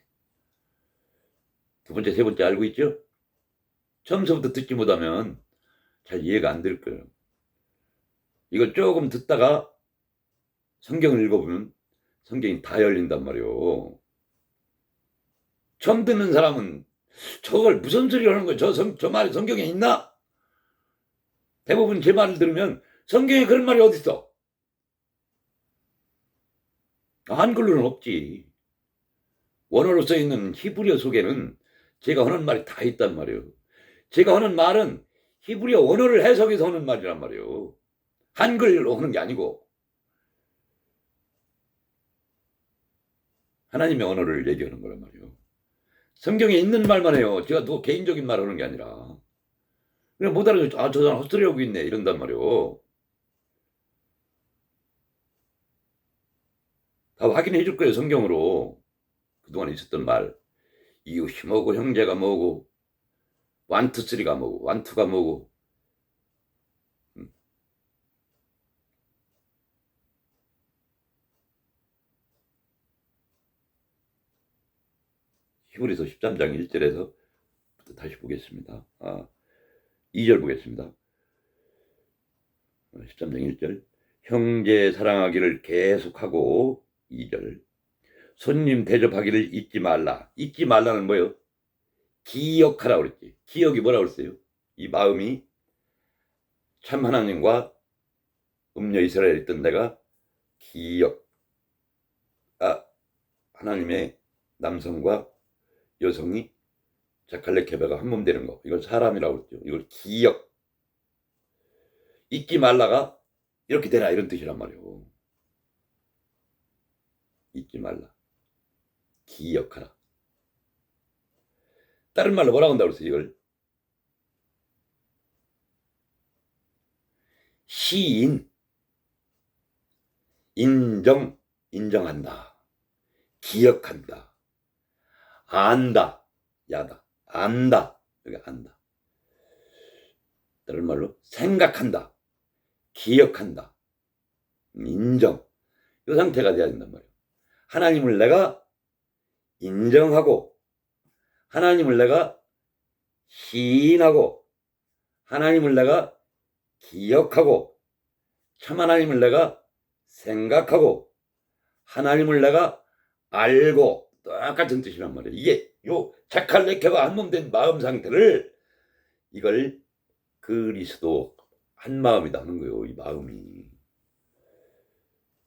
두 번째, 세 번째 알고 있죠? 처음부터 듣지 못하면 잘 이해가 안 될 거예요. 이걸 조금 듣다가 성경을 읽어보면 성경이 다 열린단 말이에요. 처음 듣는 사람은 저걸 무슨 소리 하는 거야? 저 말이 성경에 있나? 대부분 제 말을 들으면 성경에 그런 말이 어딨어? 한글로는 없지. 원어로 써있는 히브리어 속에는 제가 하는 말이 다 있단 말이에요. 제가 하는 말은 히브리어 원어를 해석해서 하는 말이란 말이에요. 한글로 하는 게 아니고 하나님의 언어를 얘기하는 거란 말이에요. 성경에 있는 말만 해요. 제가 또 개인적인 말 하는 게 아니라. 그냥 못 알아듣죠. 아, 저 사람 헛소리 하고 있네. 이런단 말이에요. 다 확인해 줄 거예요. 성경으로. 그동안 있었던 말. 이웃이 뭐고 형제가 뭐고 원투 쓰리가 뭐고 원투가 뭐고 히브리서 13장 1절에서 다시 보겠습니다. 2절 보겠습니다. 13장 1절 형제 사랑하기를 계속하고 2절 손님 대접하기를 잊지 말라. 잊지 말라는 뭐예요? 기억하라 그랬지. 기억이 뭐라고 그랬어요? 이 마음이 참 하나님과 음녀 이스라엘에 있던 내가 기억 하나님의 남성과 여성이 자칼레 케베가 한 몸 되는 거. 이걸 사람이라고 그랬죠. 이걸 기억. 잊지 말라가 이렇게 되라 이런 뜻이란 말이에요. 잊지 말라. 기억하라. 다른 말로 뭐라고 한다고 그랬어요, 이걸? 시인. 인정한다. 기억한다. 안다. 야다. 안다. 여기 안다. 다른 말로 생각한다. 기억한다. 인정. 이 상태가 돼야 된단 말이에요. 하나님을 내가 인정하고 하나님을 내가 시인하고 하나님을 내가 기억하고 참 하나님을 내가 생각하고 하나님을 내가 알고 똑같은 뜻이란 말이에요. 이게 요 자칼레케가 한 몸 된 마음 상태를 이걸 그리스도 한 마음이다 하는 거예요. 이 마음이.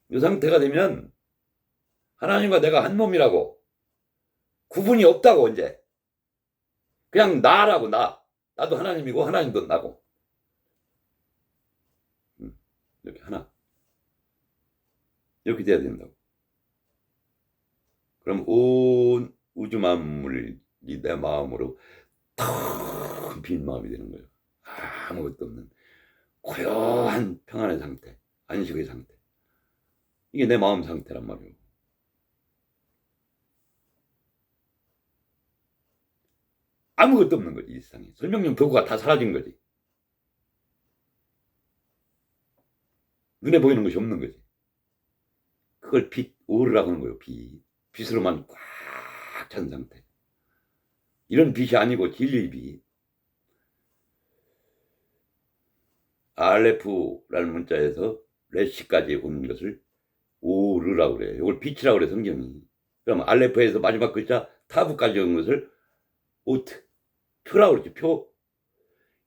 이 상태가 되면 하나님과 내가 한 몸이라고 구분이 없다고 이제. 그냥 나라고 나. 나도 하나님이고 하나님도 나고. 이렇게 하나. 이렇게 돼야 된다고. 그럼 온 우주 만물이 내 마음으로 텅 빈 마음이 되는 거예요. 아무것도 없는 고요한 평안의 상태, 안식의 상태. 이게 내 마음 상태란 말이에요. 아무것도 없는 거지, 이 세상에. 설명용 도구가 다 사라진 거지. 눈에 보이는 것이 없는 거지. 그걸 빛, 오르라고 하는 거예요, 빛. 빛으로만 꽉 찬 상태. 이런 빛이 아니고 진리의 빛. 알레프라는 문자에서 레시까지 온 것을 오르라고 그래요. 이걸 빛이라고 그래, 성경이. 그럼 알레프에서 마지막 글자 타브까지 온 것을 오트, 표라고 그러지, 표.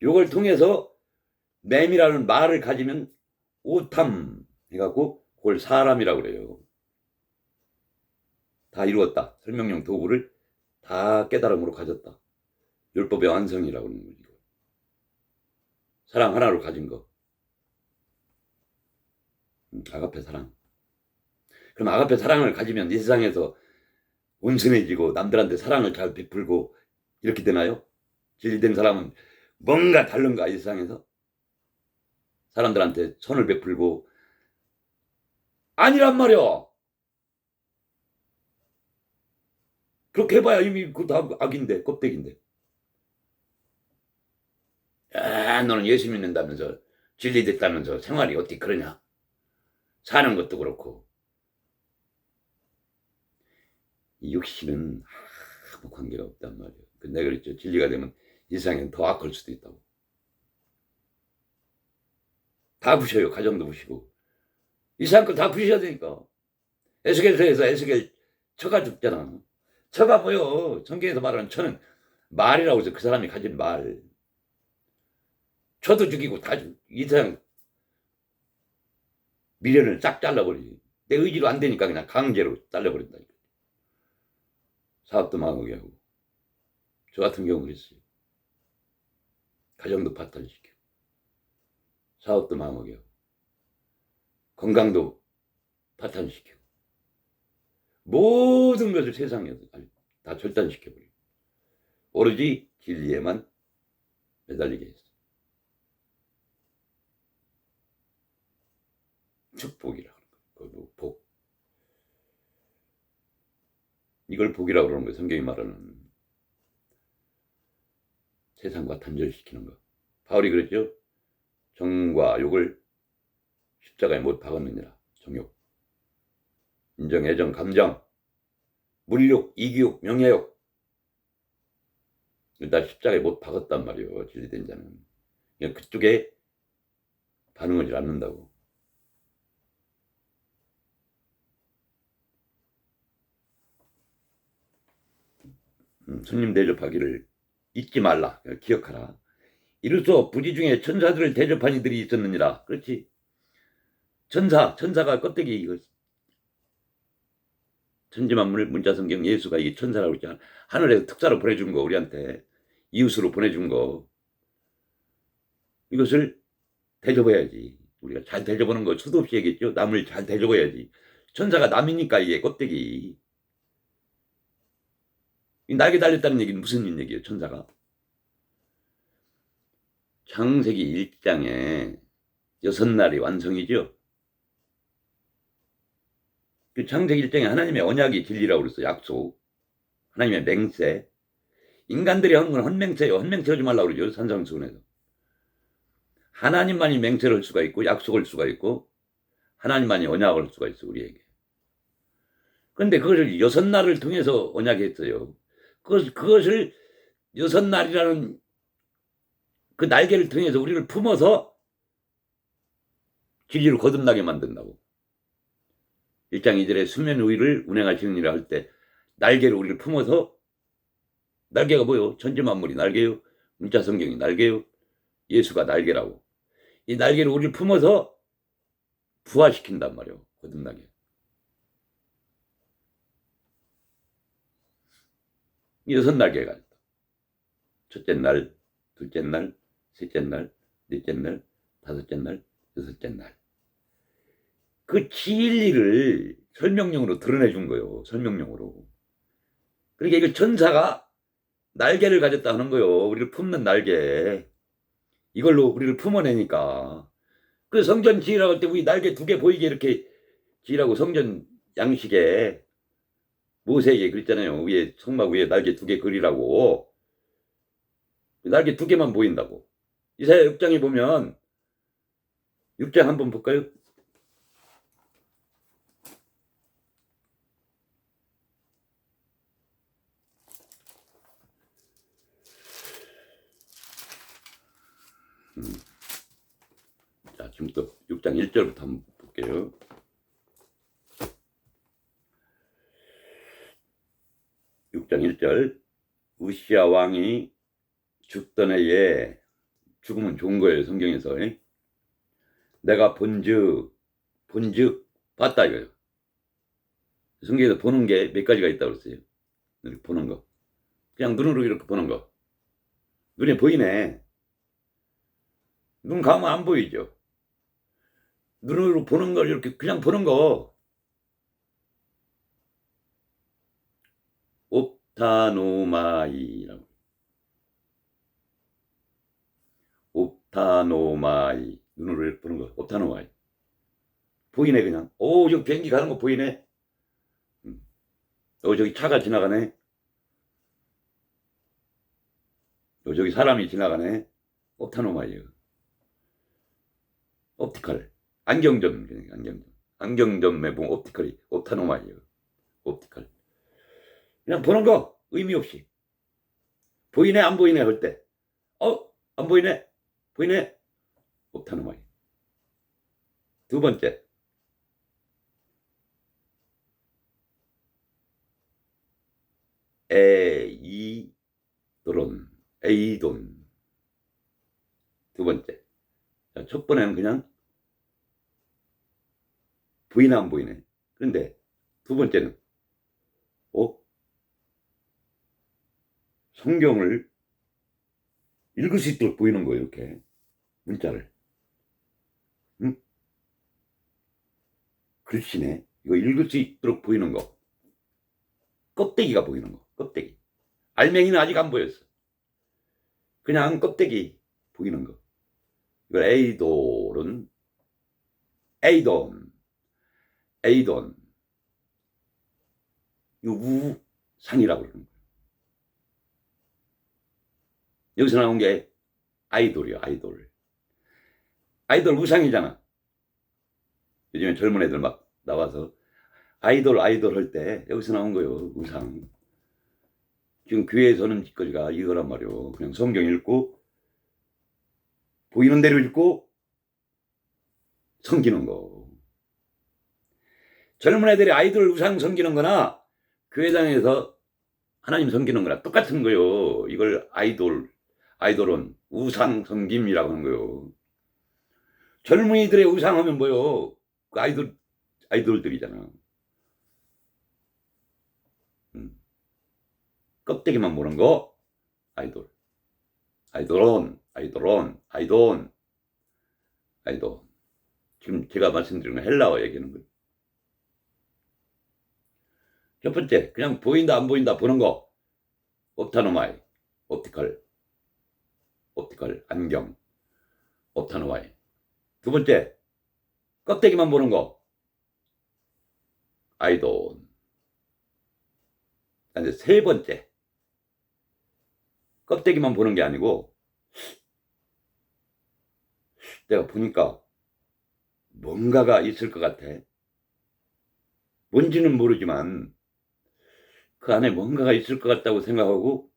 요걸 통해서 뱀이라는 말을 가지면 오탐 해갖고 그걸 사람이라고 그래요. 다 이루었다. 설명용 도구를 다 깨달음으로 가졌다. 율법의 완성이라고 하는 거죠. 사랑 하나로 가진 거. 아가페 사랑. 그럼 아가페 사랑을 가지면 이 세상에서 온순해지고 남들한테 사랑을 잘 베풀고 이렇게 되나요? 진리된 사람은 뭔가 다른가 이 세상에서? 사람들한테 선을 베풀고 아니란 말이야. 그렇게 해봐야 이미 그 다 악인데 껍데기인데. 야, 너는 예수 믿는다면서 진리됐다면서 생활이 어떻게 그러냐? 사는 것도 그렇고. 이 육신은 아무 관계가 없단 말이에요. 내가 그랬죠. 진리가 되면 이 세상엔 더 악할 수도 있다고. 다 부셔요. 가정도 부시고. 이 세상 거 다 부셔야 되니까. 에스겔서에서 에스겔 처가 죽잖아. 처가 뭐요? 성경에서 말하는 처는 말이라고 해서 그 사람이 가진 말. 처도 죽이고 다 죽이고. 이 세상 미련을 싹 잘라버리지. 내 의지로 안 되니까 그냥 강제로 잘라버린다니까. 사업도 망하게 하고. 저 같은 경우 그랬어요. 가정도 파탄시키고. 사업도 망하게 하고. 건강도 파탄시키고. 모든 것을 세상에서 다 절단시켜버리고. 오로지 진리에만 매달리게 했어. 축복이라고 하는 거예요. 복. 이걸 복이라고 그러는 거예요. 성경이 말하는 세상과 단절시키는 거. 바울이 그랬죠. 정과 욕을 십자가에 못 박았느니라. 정욕, 인정, 애정, 감정, 물욕, 이기욕, 명예욕. 다 십자가에 못 박았단 말이에요. 진리된 자는. 그러니까 그쪽에 반응하지 않는다고. 손님 대접하기를 잊지 말라. 기억하라. 이로써 부지 중에 천사들을 대접한 이들이 있었느니라. 그렇지. 천사가 껍데기 이거. 천지만물 문자성경 예수가 이 천사라고 했잖아. 하늘에서 특사로 보내준 거 우리한테. 이웃으로 보내준 거. 이것을 대접해야지. 우리가 잘 대접하는 거 수도 없이 얘기했죠. 남을 잘 대접해야지. 천사가 남이니까 이게 껍데기. 날개 달렸다는 얘기는 무슨 얘기예요? 천사가. 창세기 1장에 6날이 완성이죠. 그 창세기 1장에 하나님의 언약이 진리라고 그랬어. 약속. 하나님의 맹세. 인간들이 하는 건 헌맹세예요. 헌맹세 하지 말라고 그러죠. 산상수훈에서. 하나님만이 맹세를 할 수가 있고 약속을 할 수가 있고 하나님만이 언약을 할 수가 있어. 우리에게. 그런데 그것을 6날을 통해서 언약했어요. 그것을 6날이라는 그 날개를 통해서 우리를 품어서 진리로 거듭나게 만든다고. 1장 2절에 수면 위를 운행하시는 일을 할 때 날개로 우리를 품어서. 날개가 뭐요? 천지만물이 날개요. 문자성경이 날개요. 예수가 날개라고. 이 날개로 우리를 품어서 부화시킨단 말이에요. 거듭나게. 6날개가 있다. 첫째 날, 둘째 날, 셋째 날, 넷째 날, 다섯째 날, 여섯째 날. 그 진리를 설명용으로 드러내준 거예요. 설명용으로. 그러니까 이거 천사가 날개를 가졌다 하는 거예요. 우리를 품는 날개. 이걸로 우리를 품어내니까. 그 성전 지으라고 할 때 우리 날개 2개 보이게 이렇게 지으라고 성전 양식에 모세에게 그랬잖아요. 위에 성막 위에 날개 2개 그리라고. 날개 2개만 보인다고. 이사야 6장에 보면 6장 한번 볼까요? 자, 지금부터 6장 1절부터 한번 볼게요. 6장 1절. 우시야 왕이 죽던 해에 죽으면 좋은 거예요, 성경에서. 내가 본즉 봤다 이거예요. 성경에서 보는 게 몇 가지가 있다고 그랬어요. 이렇게 보는 거. 그냥 눈으로 이렇게 보는 거. 눈에 보이네. 눈 감으면 안 보이죠. 눈으로 보는 걸 이렇게 그냥 보는 거. 옵타노마이라고. 옵타노마이. 눈으로 이렇게 보는 거. 옵타노마이. 보이네, 그냥. 오, 저기 비행기 가는 거 보이네. 저기 차가 지나가네. 저기 사람이 지나가네. 옵타노마이에요. 옵티컬. 안경점, 안경점. 안경점에 보면 옵티컬이, 옵타노마이에요. 옵티컬. 그냥 보는 거, 의미 없이. 보이네, 안 보이네, 할 때. 안 보이네, 보이네. 옵타노마이. 두 번째. 에이돈. 두 번째. 자, 첫 번에는 그냥 보이네, 안 보이네. 그런데 두 번째는, 성경을 읽을 수 있도록 보이는 거예요, 이렇게. 문자를. 응? 글씨네. 이거 읽을 수 있도록 보이는 거. 껍데기가 보이는 거. 껍데기. 알맹이는 아직 안 보였어. 그냥 껍데기 보이는 거. 이걸 에이돈. 이거 우상이라고 그러는 거예요. 여기서 나온 게 아이돌이요, 아이돌. 아이돌 우상이잖아. 요즘에 젊은 애들 막 나와서 아이돌 할 때 여기서 나온 거예요, 우상. 지금 교회에서는 짓거리가 이거란 말이요. 그냥 성경 읽고 보이는 대로 읽고 섬기는 거. 젊은 애들이 아이돌 우상 섬기는 거나 교회당에서 하나님 섬기는 거나 똑같은 거요. 이걸 아이돌은 우상 섬김이라고 하는 거요. 젊은이들의 우상하면 뭐요? 그 아이돌들이잖아. 껍데기만 보는 거, 아이돌. 아이돈. 지금 제가 말씀드린 건 헬라어 얘기하는 거예요. 첫 번째, 그냥 보인다, 안 보인다, 보는 거. 옵타노마이, 옵티컬, 안경, 옵타노마이. 두 번째, 껍데기만 보는 거. 아이돈. 근데 세 번째, 껍데기만 보는 게 아니고, 내가 보니까 뭔가가 있을 것 같아. 뭔지는 모르지만 그 안에 뭔가가 있을 것 같다고 생각하고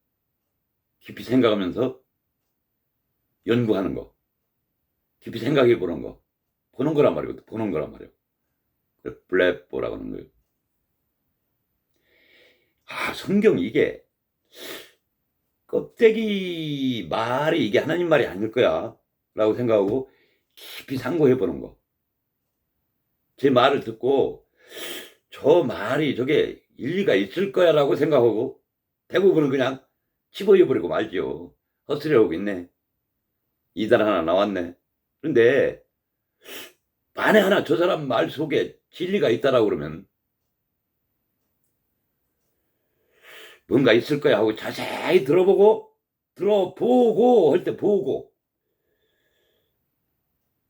깊이 생각하면서 연구하는 거. 깊이 생각해 보는 거. 보는 거란 말이에요. 블레뽀라고 하는 거예요. 성경 이게 껍데기 말이 이게 하나님 말이 아닐 거야 라고 생각하고 깊이 상고해 보는 거. 제 말을 듣고 저 말이 저게 일리가 있을 거야 라고 생각하고 대부분은 그냥 집어해 버리고 말지요. 헛소리하고 있네. 이단 하나 나왔네. 그런데 만에 하나 저 사람 말 속에 진리가 있다라고 그러면 뭔가 있을 거야 하고 자세히 들어보고 할 때 보고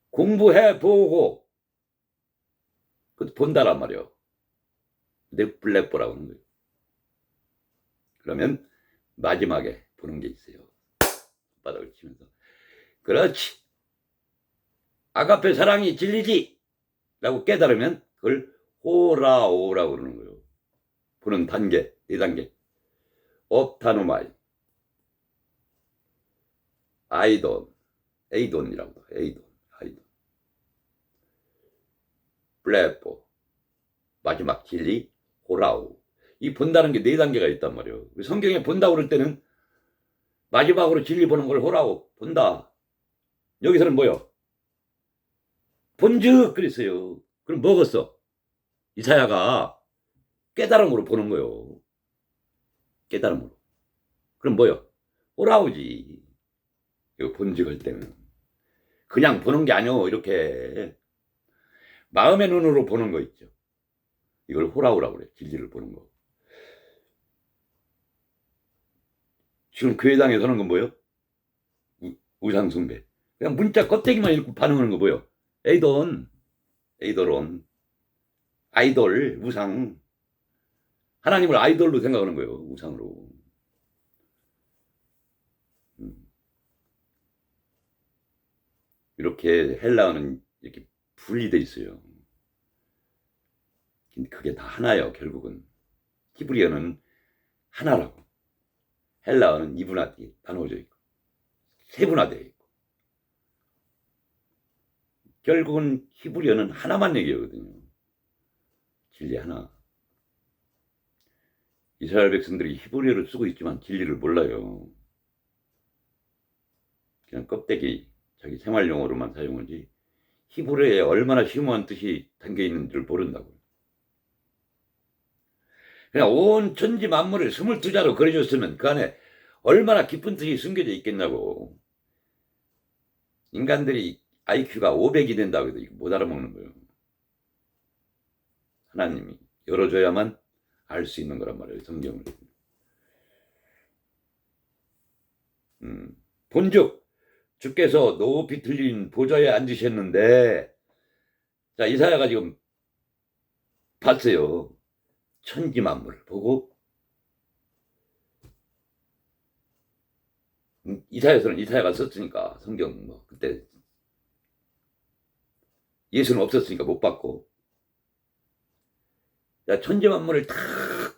공부해 보고 그것도 본다란 말이요. 넷플렉보라고 하는 거예요. 그러면 마지막에 보는 게 있어요. 바닥을 치면서 그렇지. 아가페 사랑이 진리지 라고 깨달으면 그걸 호라오라고 그러는 거예요. 보는 단계, 4단계. 옵타노마이, 에이돈이라고 에이돈. 플레포, 마지막 진리, 호라오. 이 본다는 게 4단계가 있단 말이에요. 성경에 본다고 그럴 때는 마지막으로 진리 보는 걸 호라오, 본다. 여기서는 뭐요? 본즉 그랬어요. 그럼 뭐겠어? 이사야가 깨달음으로 보는 거요. 깨달음으로. 그럼 뭐요? 오라오지. 이거 본직할 때는. 그냥 보는 게 아니오. 이렇게 마음의 눈으로 보는 거 있죠. 이걸 호라오라고 그래. 진리를 보는 거. 지금 교회당에서 하는 건 뭐예요? 우상숭배. 그냥 문자 껍데기만 읽고 반응하는 거 뭐예요? 에이돈, 에이돌온, 아이돌, 우상. 하나님을 아이돌로 생각하는 거예요. 우상으로. 이렇게 헬라어는 이렇게 분리돼 있어요. 그게 다 하나예요. 결국은 히브리어는 하나라고. 헬라어는 이분화돼 나눠져 있고 세분화되어 있고. 결국은 히브리어는 하나만 얘기하거든요. 진리 하나. 이스라엘 백성들이 히브리어를 쓰고 있지만 진리를 몰라요. 그냥 껍데기 자기 생활용어로만 사용하지 히브리어에 얼마나 심오한 뜻이 담겨 있는 줄 모른다고요. 그냥 온 천지 만물을 22자로 그려줬으면 그 안에 얼마나 깊은 뜻이 숨겨져 있겠냐고. 인간들이 IQ가 500이 된다고 해도 못 알아먹는 거예요. 하나님이 열어줘야만 알 수 있는 거란 말이에요. 성경을. 본즉 주께서 높이 들린 보좌에 앉으셨는데, 자, 이사야가 지금 봤어요. 천지 만물을 보고, 이사야서는 이사야가 썼으니까 성경 뭐 그때 예수는 없었으니까 못 봤고, 자, 천지 만물을 탁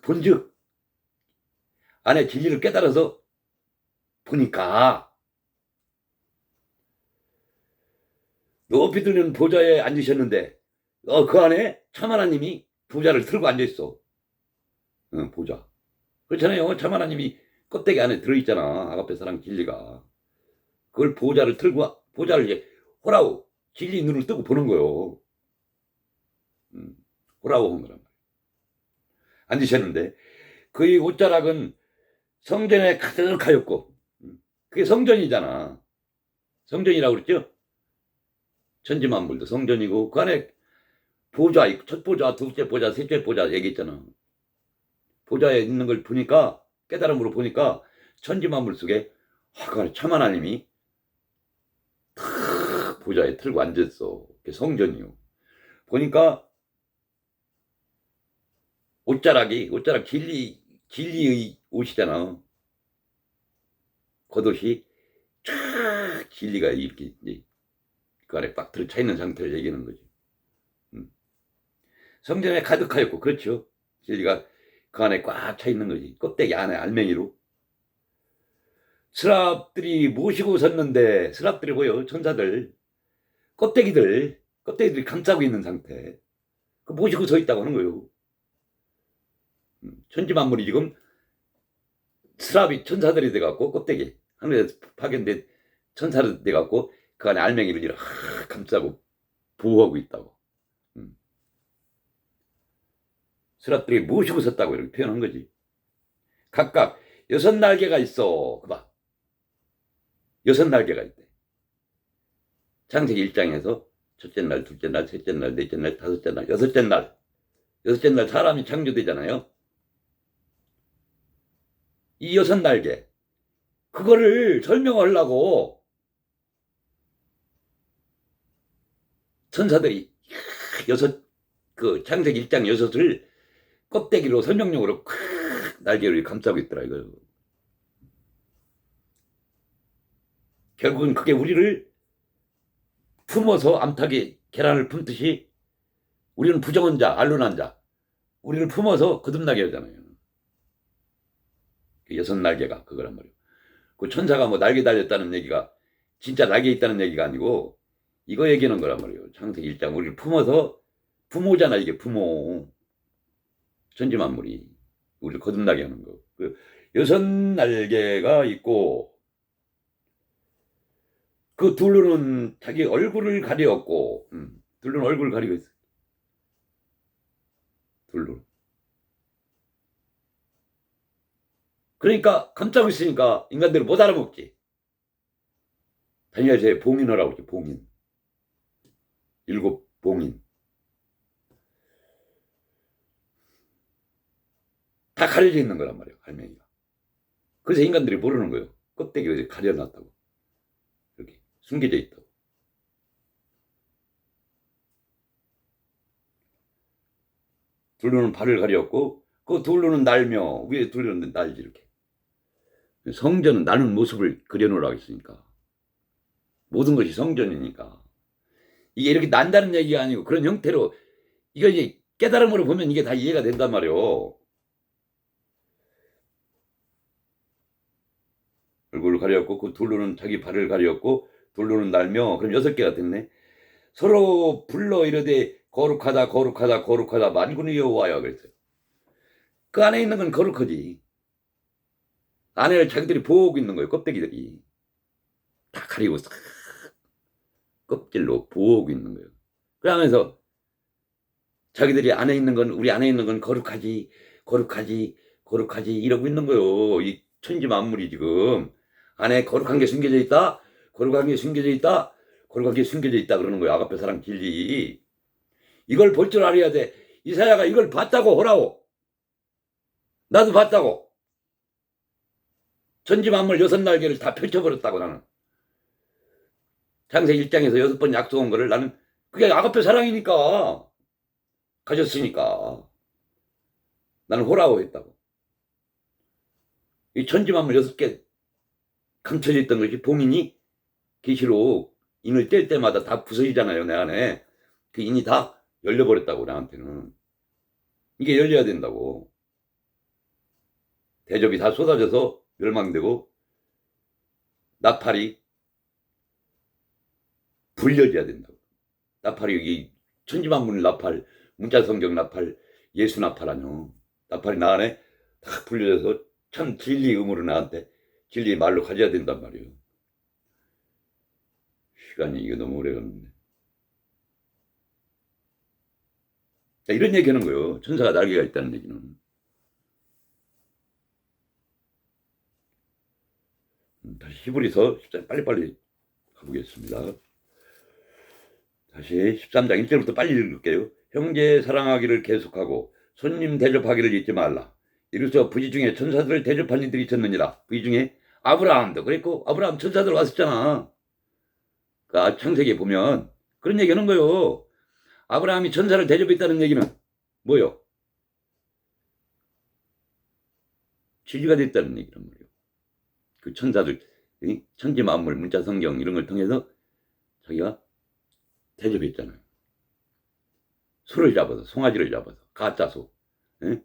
본즉 안에 진리를 깨달아서 보니까 높이 들린 보좌에 앉으셨는데 그 안에 참 하나님이 보좌를 틀고 앉아있어. 보좌. 그렇잖아요. 참 하나님이 껍데기 안에 들어있잖아. 아가페 사랑 진리가. 그걸 보좌를 틀고 보좌를 이제 호라우 진리 눈을 뜨고 보는 거요. 호라우 한 거란 말이야. 앉으셨는데 그의 옷자락은 성전에 가득하였고, 그게 성전이잖아. 성전이라고 그랬죠? 천지만물도 성전이고 그 안에 보좌, 첫 보좌, 둘째 보좌, 셋째 보좌 얘기했잖아. 보좌에 있는 걸 보니까 깨달음으로 보니까 천지만물 속에 그 안에 참 하나님이 탁 보좌에 틀고 앉았어. 그게 성전이요. 보니까 옷자락 진리의 옷이잖아. 겉옷이 쫙 진리가 이렇게 이제 그 안에 꽉 들어차 있는 상태를 얘기하는 거지. 성전에 가득하였고, 그렇죠. 진리가 그 안에 꽉 차 있는 거지. 껍데기 안에 알맹이로. 스랍들이 모시고 섰는데, 스랍들이 뭐요? 천사들. 껍데기들이 감싸고 있는 상태. 그 모시고 서 있다고 하는 거예요. 천지만물이 지금 스랍이 천사들이 돼갖고, 껍데기. 하늘에서 파견된 천사들이 돼갖고, 그 안에 알맹이를 이렇게 감싸고 보호하고 있다고. 스랍들이 모시고 섰다고 이렇게 표현한 거지. 각각 6날개가 있어. 그봐. 6날개가 있대. 창세기 1장에서 첫째 날, 둘째 날, 셋째 날, 넷째 날, 다섯째 날, 여섯째 날. 여섯째 날 사람이 창조되잖아요. 이 6날개. 그거를 설명하려고 천사들이 창세기 1장 6을 껍데기로 설명용으로 날개를 감싸고 있더라 이거. 결국은 그게 우리를 품어서 암탉이 계란을 품듯이 우리는 부정한 자, 알론한 자, 우리를 품어서 거듭나게 하잖아요. 6날개가 그거란 말이에요. 그 천사가 뭐 날개 달렸다는 얘기가 진짜 날개 있다는 얘기가 아니고 이거 얘기하는 거란 말이에요. 창세기 1장 우리를 품어서 부모잖아. 이게 부모. 천지만물이 우리를 거듭나게 하는 거. 그 6날개가 있고 그 둘로는 자기 얼굴을 가리었고, 둘로는 얼굴을 가리고 있어. 둘로. 그러니까 깜짝 있으니까 인간들은 못 알아먹지. 다니엘서에 봉인하라고 그러지, 봉인. 일곱 봉인. 다 가려져 있는 거란 말이에요, 할머니가. 그래서 인간들이 모르는 거예요. 껍데기를 가려놨다고. 이렇게 숨겨져 있다고. 둘로는 발을 가렸고, 그 둘로는 날며, 위에 둘로는 날지, 이렇게. 성전은 나는 모습을 그려놓으라고 했으니까. 모든 것이 성전이니까. 이게 이렇게 난다는 얘기가 아니고 그런 형태로, 이거 이제 깨달음으로 보면 이게 다 이해가 된단 말이에요. 얼굴을 가렸고, 그 둘로는 자기 발을 가렸고, 둘로는 날며, 그럼 6개가 됐네. 서로 불러 이르되 거룩하다 거룩하다 거룩하다 만군의 여호와여 그랬어요. 그 안에 있는 건 거룩하지. 안에를 자기들이 보호하고 있는 거예요. 껍데기들이 다 가리고 싹 껍질로 보호하고 있는 거예요. 그러면서 자기들이 안에 있는 건, 우리 안에 있는 건 거룩하지 거룩하지 거룩하지 이러고 있는 거예요. 이 천지 만물이 지금 안에 거룩한 게 숨겨져 있다, 거룩한 게 숨겨져 있다, 거룩한 게 숨겨져 있다 그러는 거예요. 아가페 사랑 진리. 이걸 볼 줄 알아야 돼. 이사야가 이걸 봤다고 하라고. 나도 봤다고. 천지 만물 6날개를 다 펼쳐버렸다고 나는. 창세기 1장에서 6번 약속한 거를 나는, 그게 아가페 사랑이니까, 가졌으니까 나는 호라고 했다고. 이 천지 만물 6개 감춰져 있던 것이 봉인이 계시로 인을 뗄 때마다 다 부서지잖아요. 내 안에 그 인이 다 열려버렸다고. 나한테는 이게 열려야 된다고. 대접이 다 쏟아져서 멸망되고 나팔이 불려져야 된다고. 나팔이 여기 천지만물 나팔, 문자성경 나팔, 예수 나팔 아니요. 나팔이 나 안에 다 불려져서 참 진리 의무로 나한테 진리의 말로 가져야 된단 말이에요. 시간이 이거 너무 오래 갔는데. 이런 얘기 하는 거예요. 천사가 날개가 있다는 얘기는. 다시 히브리서 13, 빨리빨리 가보겠습니다. 다시 13장 1절부터 빨리 읽을게요. 형제 사랑하기를 계속하고 손님 대접하기를 잊지 말라. 이로써 부지 중에 천사들을 대접한 이들이 있었느니라. 부지 중에 아브라함도 그랬고, 아브라함 천사들 왔었잖아. 그 창세기에 보면 그런 얘기 하는 거예요. 아브라함이 천사를 대접했다는 얘기는 뭐요? 지지가 됐다는 얘기란 말이에요. 그 천사들, 천지 만물, 문자 성경 이런 걸 통해서 자기가 대접했잖아요. 소를 잡아서, 송아지를 잡아서, 가짜 소. 에?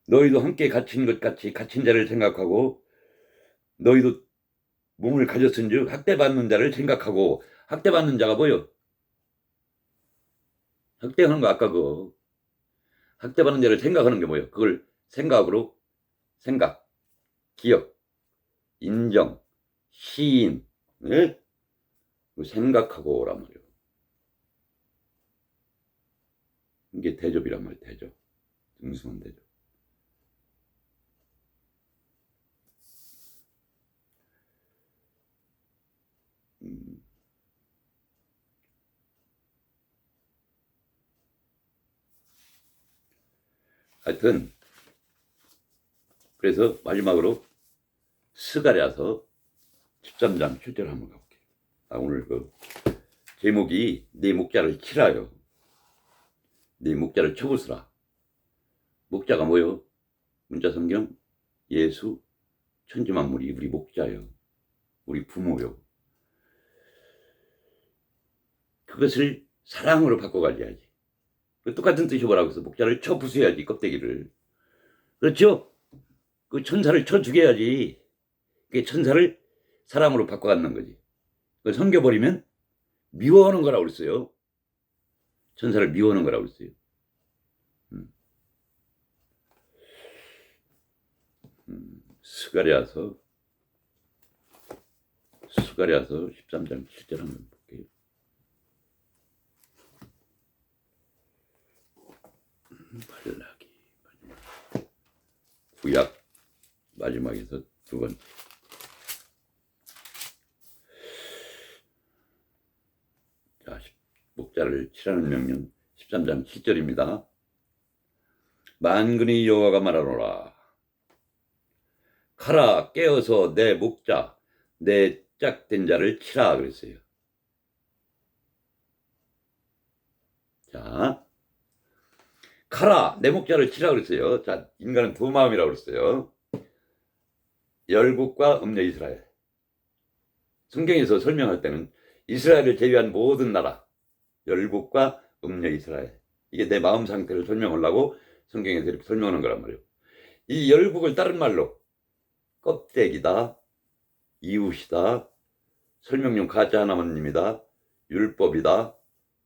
너희도 함께 갇힌 것 같이 갇힌 자를 생각하고, 너희도 몸을 가졌은즉 학대받는 자를 생각하고. 학대받는 자가 뭐요? 학대하는 거 아까 그 학대받는 자를 생각하는 게 뭐예요? 그걸 생각으로, 생각, 기억, 인정, 시인, 예? 생각하고 오란 말이에요. 이게 대접이란 말이에요. 대접. 등승한 대접. 하여튼 그래서 마지막으로 스가랴서 13장 7절 한번 가볼게요. 오늘 그 제목이 네 목자를 치라요. 네 목자를 쳐부수라. 목자가 뭐요? 문자성경 예수 천지만물이 우리 목자요. 우리 부모요. 그것을 사랑으로 바꿔가야지. 똑같은 뜻이 뭐라고 해서 목자를 쳐 부수야지, 껍데기를. 그렇죠? 그 천사를 쳐 죽여야지. 그 천사를 사랑으로 바꿔갖는 거지. 그걸 섬겨버리면 미워하는 거라고 그랬어요. 천사를 미워하는 거라고 그랬어요. 스가랴서 스가랴서 13장 7절 한번 볼게요. 발라기 마지막. 구약 마지막에서 두 번째. 자, 목자를 치라는 명령 13장 7절입니다. 만군의 여호와가 말하노라. 가라, 깨어서 내 목자, 내 짝된 자를 치라 그랬어요. 자, 가라, 내 목자를 치라 그랬어요. 자, 인간은 두 마음이라고 그랬어요. 열국과 음녀 이스라엘. 성경에서 설명할 때는 이스라엘을 제외한 모든 나라, 열국과 음녀 이스라엘. 이게 내 마음 상태를 설명하려고 성경에서 이렇게 설명하는 거란 말이에요. 이 열국을 다른 말로 껍데기다, 이웃이다, 설명용 가짜 하나님이다, 율법이다,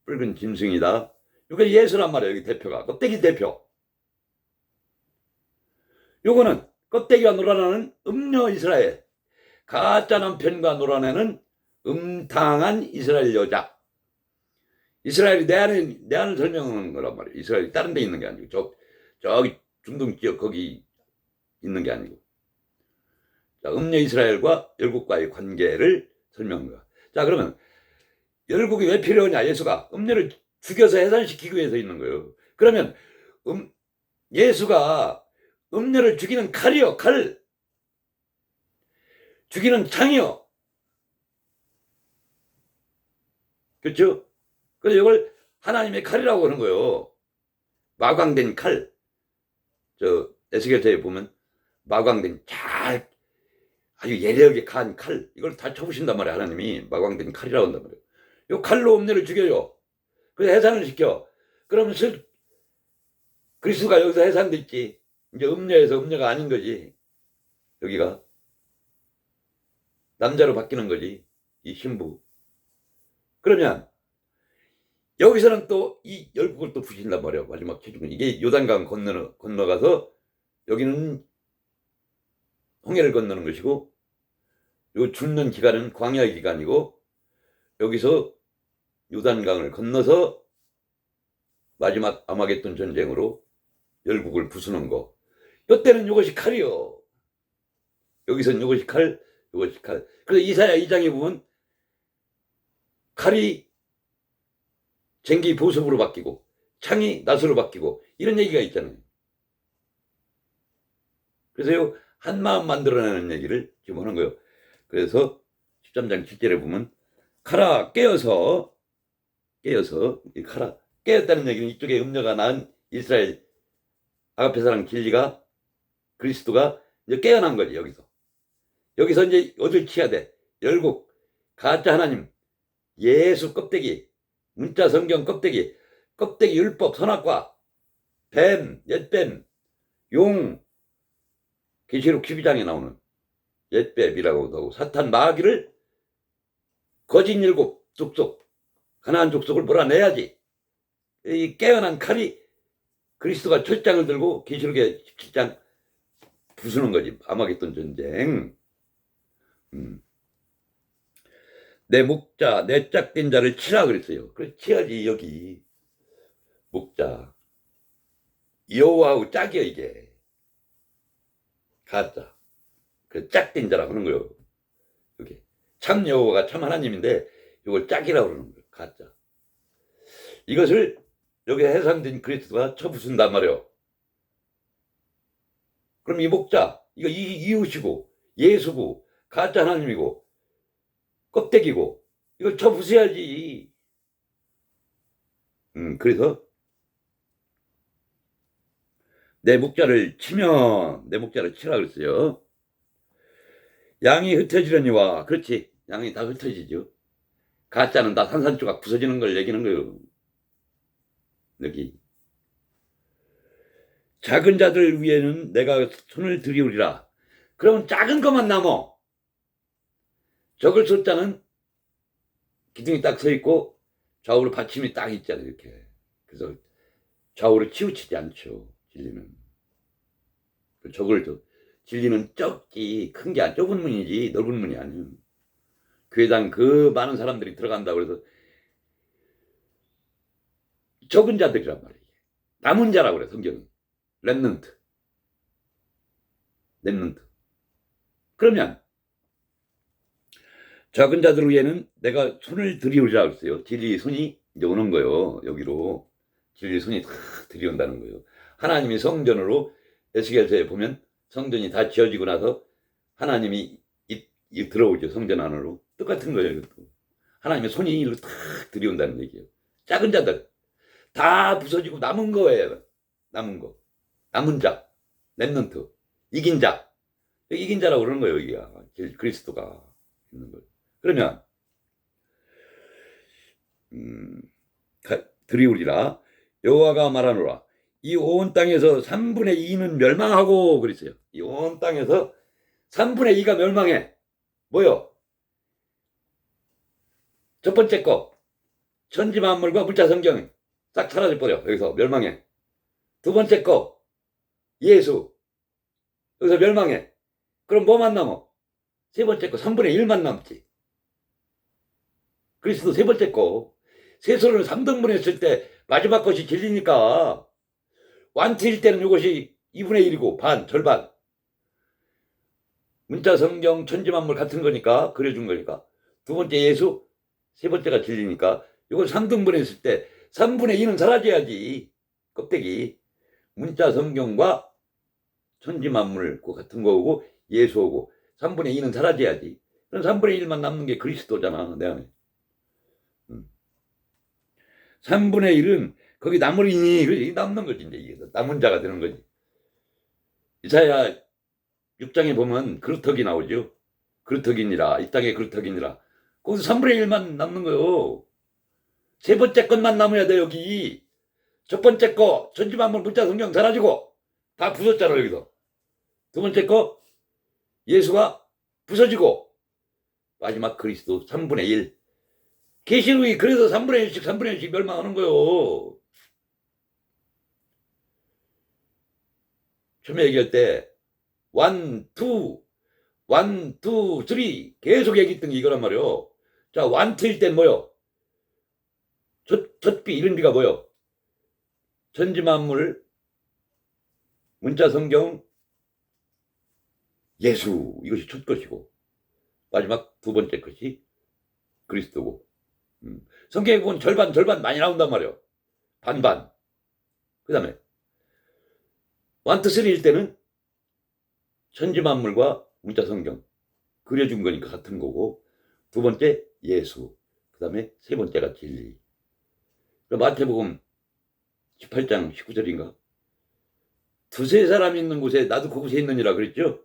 붉은 짐승이다. 이게 예수란 말이에요. 여기 대표가 껍데기 대표. 요거는 껍데기가 놀아나는 음녀 이스라엘, 가짜 남편과 놀아내는 음탕한 이스라엘 여자. 이스라엘이 내 안을 설명하는 거란 말이에요. 이스라엘이 다른 데 있는 게 아니고 저기 중동 지역 거기 있는 게 아니고. 자, 음녀 이스라엘과 열국과의 관계를 설명한 거야. 자, 그러면 열국이 왜 필요하냐? 예수가 음녀를 죽여서 해산시키기 위해서 있는 거예요. 그러면 예수가 음녀를 죽이는 칼이요, 칼. 죽이는 창이요. 그렇죠? 그래서 이걸 하나님의 칼이라고 하는 거예요. 마광된 칼. 저 에스겔서에 보면 마광된 아주 예리하게 간 칼. 이걸 다 쳐부신단 말이에요. 하나님이 마광된 칼이라고 한단 말이에요. 이 칼로 음녀를 죽여요. 그래서 해산을 시켜. 그러면 그리스도가 여기서 해산됐지. 이제 음녀에서 음녀가 아닌 거지. 여기가 남자로 바뀌는 거지. 이 신부. 그러면 여기서는 또 이 열국을 또 부신단 말이야. 마지막 최종은 이게 요단강 건너가서 여기는 홍해를 건너는 것이고, 요 죽는 기간은 광야의 기간이고, 여기서 요단강을 건너서 마지막 아마겟돈 전쟁으로 열국을 부수는 거. 이때는 이것이 칼이요. 여기서는 이것이 칼, 이것이 칼. 그래서 이사야 2장에 보면 칼이 쟁기 보습으로 바뀌고 창이 낫으로 바뀌고 이런 얘기가 있잖아요. 그래서 한마음 만들어내는 얘기를 지금 하는 거예요. 그래서 13장 7절에 보면 가라, 깨어서 이 가라, 깨었다는 얘기는 이쪽에 음녀가 낳은 이스라엘 아가페 사랑 진리가 그리스도가 이제 깨어난 거지. 여기서 이제 어딜 치야 돼? 열국, 가짜 하나님, 예수 껍데기, 문자 성경 껍데기 율법 선악과, 뱀, 옛뱀, 용, 계시록 12장에 나오는 옛뱀이라고도 하고, 사탄 마귀를 거짓 일곱 족속, 가나안 족속을 몰아내야지. 이 깨어난 칼이 그리스도가 철장을 들고 계시록의 17장 부수는 거지. 아마겟돈 전쟁. 내 목자, 내 짝된 자를 치라 그랬어요. 그래 치야지. 여기 목자, 여호와하고 짝이야. 이게 가짜, 그 짝된 자라고 하는 거예요. 여기 참 여호와가 참 하나님인데 이걸 짝이라고 그러는 거예요. 가짜. 이것을 여기 해상된 그리스도가 쳐부순단 말이에요. 그럼 이 목자, 이거 이웃이고 예수고 가짜 하나님이고 껍데기고 이걸 쳐부숴야지. 그래서 내 목자를 치라 그랬어요. 양이 흩어지려니와. 그렇지, 양이 다 흩어지죠. 가짜는 다 산산조각 부서지는 걸 얘기하는 거예요. 여기 작은 자들 위에는 내가 손을 들이우리라. 그러면 작은 것만 남어. 적을 숫자는 기둥이 딱 서 있고 좌우로 받침이 딱 있잖아요. 이렇게. 그래서 좌우로 치우치지 않죠. 진리는. 적을 진리는 적지, 큰 게 좁은 문이지 넓은 문이 아니에요. 교회당 그 많은 사람들이 들어간다고 그래서 적은 자들이란 말이에요. 남은 자라고 그래 성경은. 렘넌트. 렘넌트. 그러면 적은 자들 위에는 내가 손을 들이우리라 했어요. 진리의 손이 이제 오는 거예요. 여기로. 진리의 손이 다 들이온다는 거예요. 하나님이 성전으로 에스겔서에 보면 성전이 다 지어지고 나서 하나님이 들어오죠. 성전 안으로. 똑같은 거예요. 이것도. 하나님의 손이 이리로 탁 들이온다는 얘기예요. 작은 자들 다 부서지고 남은 거예요. 남은 거. 남은 자. 렘넌트. 이긴 자. 이긴 자라고 그러는 거예요. 여기가. 그리스도가 있는 거예요. 그러면 들이우리라. 여호와가 말하노라. 이 온 땅에서 3분의 2는 멸망하고 그랬어요. 이 온 땅에서 3분의 2가 멸망해. 뭐요? 첫 번째 거 천지만물과 문자성경 싹 사라져 버려. 여기서 멸망해. 두 번째 거 예수 여기서 멸망해. 그럼 뭐만 남어? 세 번째 거 3분의 1만 남지. 그리스도 세 번째 거 세소를 3등분 했을 때 마지막 것이 진리니까 완트일 때는 이것이 2분의 1이고 반 절반. 문자성경 천지만물 같은 거니까 그려준 거니까. 두 번째 예수 세 번째가 진리니까 이걸 3등분 했을 때 3분의 2는 사라져야지. 껍데기. 문자성경과 천지만물 같은 거고 예수하고 3분의 2는 사라져야지. 그럼 3분의 1만 남는 게 그리스도잖아. 내 안에. 3분의 1은 거기 남으리니 남는 거지. 이제 남은 자가 되는 거지. 이사야 6장에 보면 그루터기 나오죠. 그루터기니라. 이 땅에 그루터기니라. 거기서 3분의 1만 남는 거요. 세 번째 것만 남아야 돼. 여기 첫 번째 거 천지만물 문자 성경 사라지고 다 부쉈잖아. 여기서 두 번째 거 예수가 부서지고 마지막 그리스도 3분의 1. 계시록이 그래서 3분의 1씩 3분의 1씩 멸망하는 거요. 처음에 얘기할 때 1, 2, 1, 2, 3 계속 얘기했던 게 이거란 말이요. 자, 1, 2일 땐 뭐요? 첫비 이런 비가 뭐요? 천지만물 문자성경 예수 이것이 첫 것이고 마지막 두 번째 것이 그리스도고. 성경에 보면 절반 많이 나온단 말이에요. 반반. 그 다음에 1, 2, 3일 때는 천지만물과 문자성경 그려준 거니까 같은 거고 두 번째 예수 그 다음에 세 번째가 진리. 마태복음 18장 19절인가 두세 사람 있는 곳에 나도 그곳에 있느니라 그랬죠.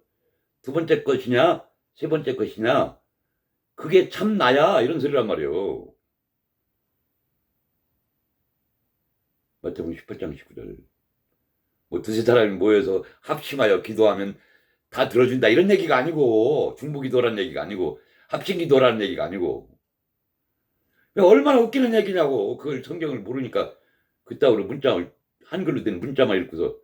두 번째 것이냐 세 번째 것이냐 그게 참 나야 이런 소리란 말이에요. 마태복음 18장 19절. 뭐 두세 사람이 모여서 합심하여 기도하면 다 들어준다 이런 얘기가 아니고 중보기도라는 얘기가 아니고 합심기도라는 얘기가 아니고 얼마나 웃기는 얘기냐고. 그걸 성경을 모르니까 그따위로 문자 한글로 된 문자만 읽고서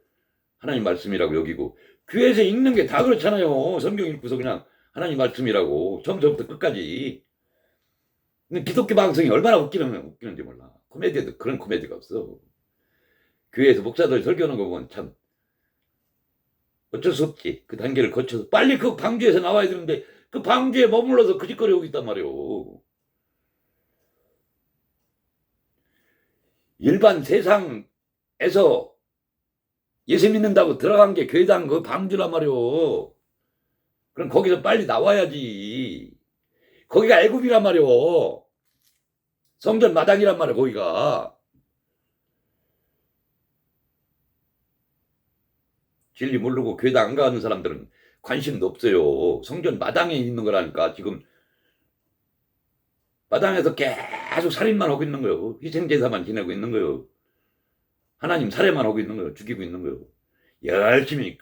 하나님 말씀이라고 여기고 교회에서 읽는 게 다 그렇잖아요. 성경 읽고서 그냥 하나님 말씀이라고 처음부터 끝까지. 근데 기독교 방송이 얼마나 웃기는지 몰라. 코미디에도 그런 코미디가 없어. 교회에서 목사들 설교하는 거 보면 참 어쩔 수 없지. 그 단계를 거쳐서 빨리 그 방주에서 나와야 되는데 그 방주에 머물러서 그 짓거리 오고 있단 말이오. 일반 세상에서 예수 믿는다고 들어간 게 교회당 그 방주란 말이오. 그럼 거기서 빨리 나와야지. 거기가 애굽이란 말이오. 성전 마당이란 말이오. 거기가. 진리 모르고 교회당 안 가는 사람들은 관심도 없어요. 성전 마당에 있는 거라니까. 지금 마당에서 계속 살인만 하고 있는 거예요. 희생제사만 지내고 있는 거예요. 하나님 살해만 하고 있는 거예요. 죽이고 있는 거예요. 열심히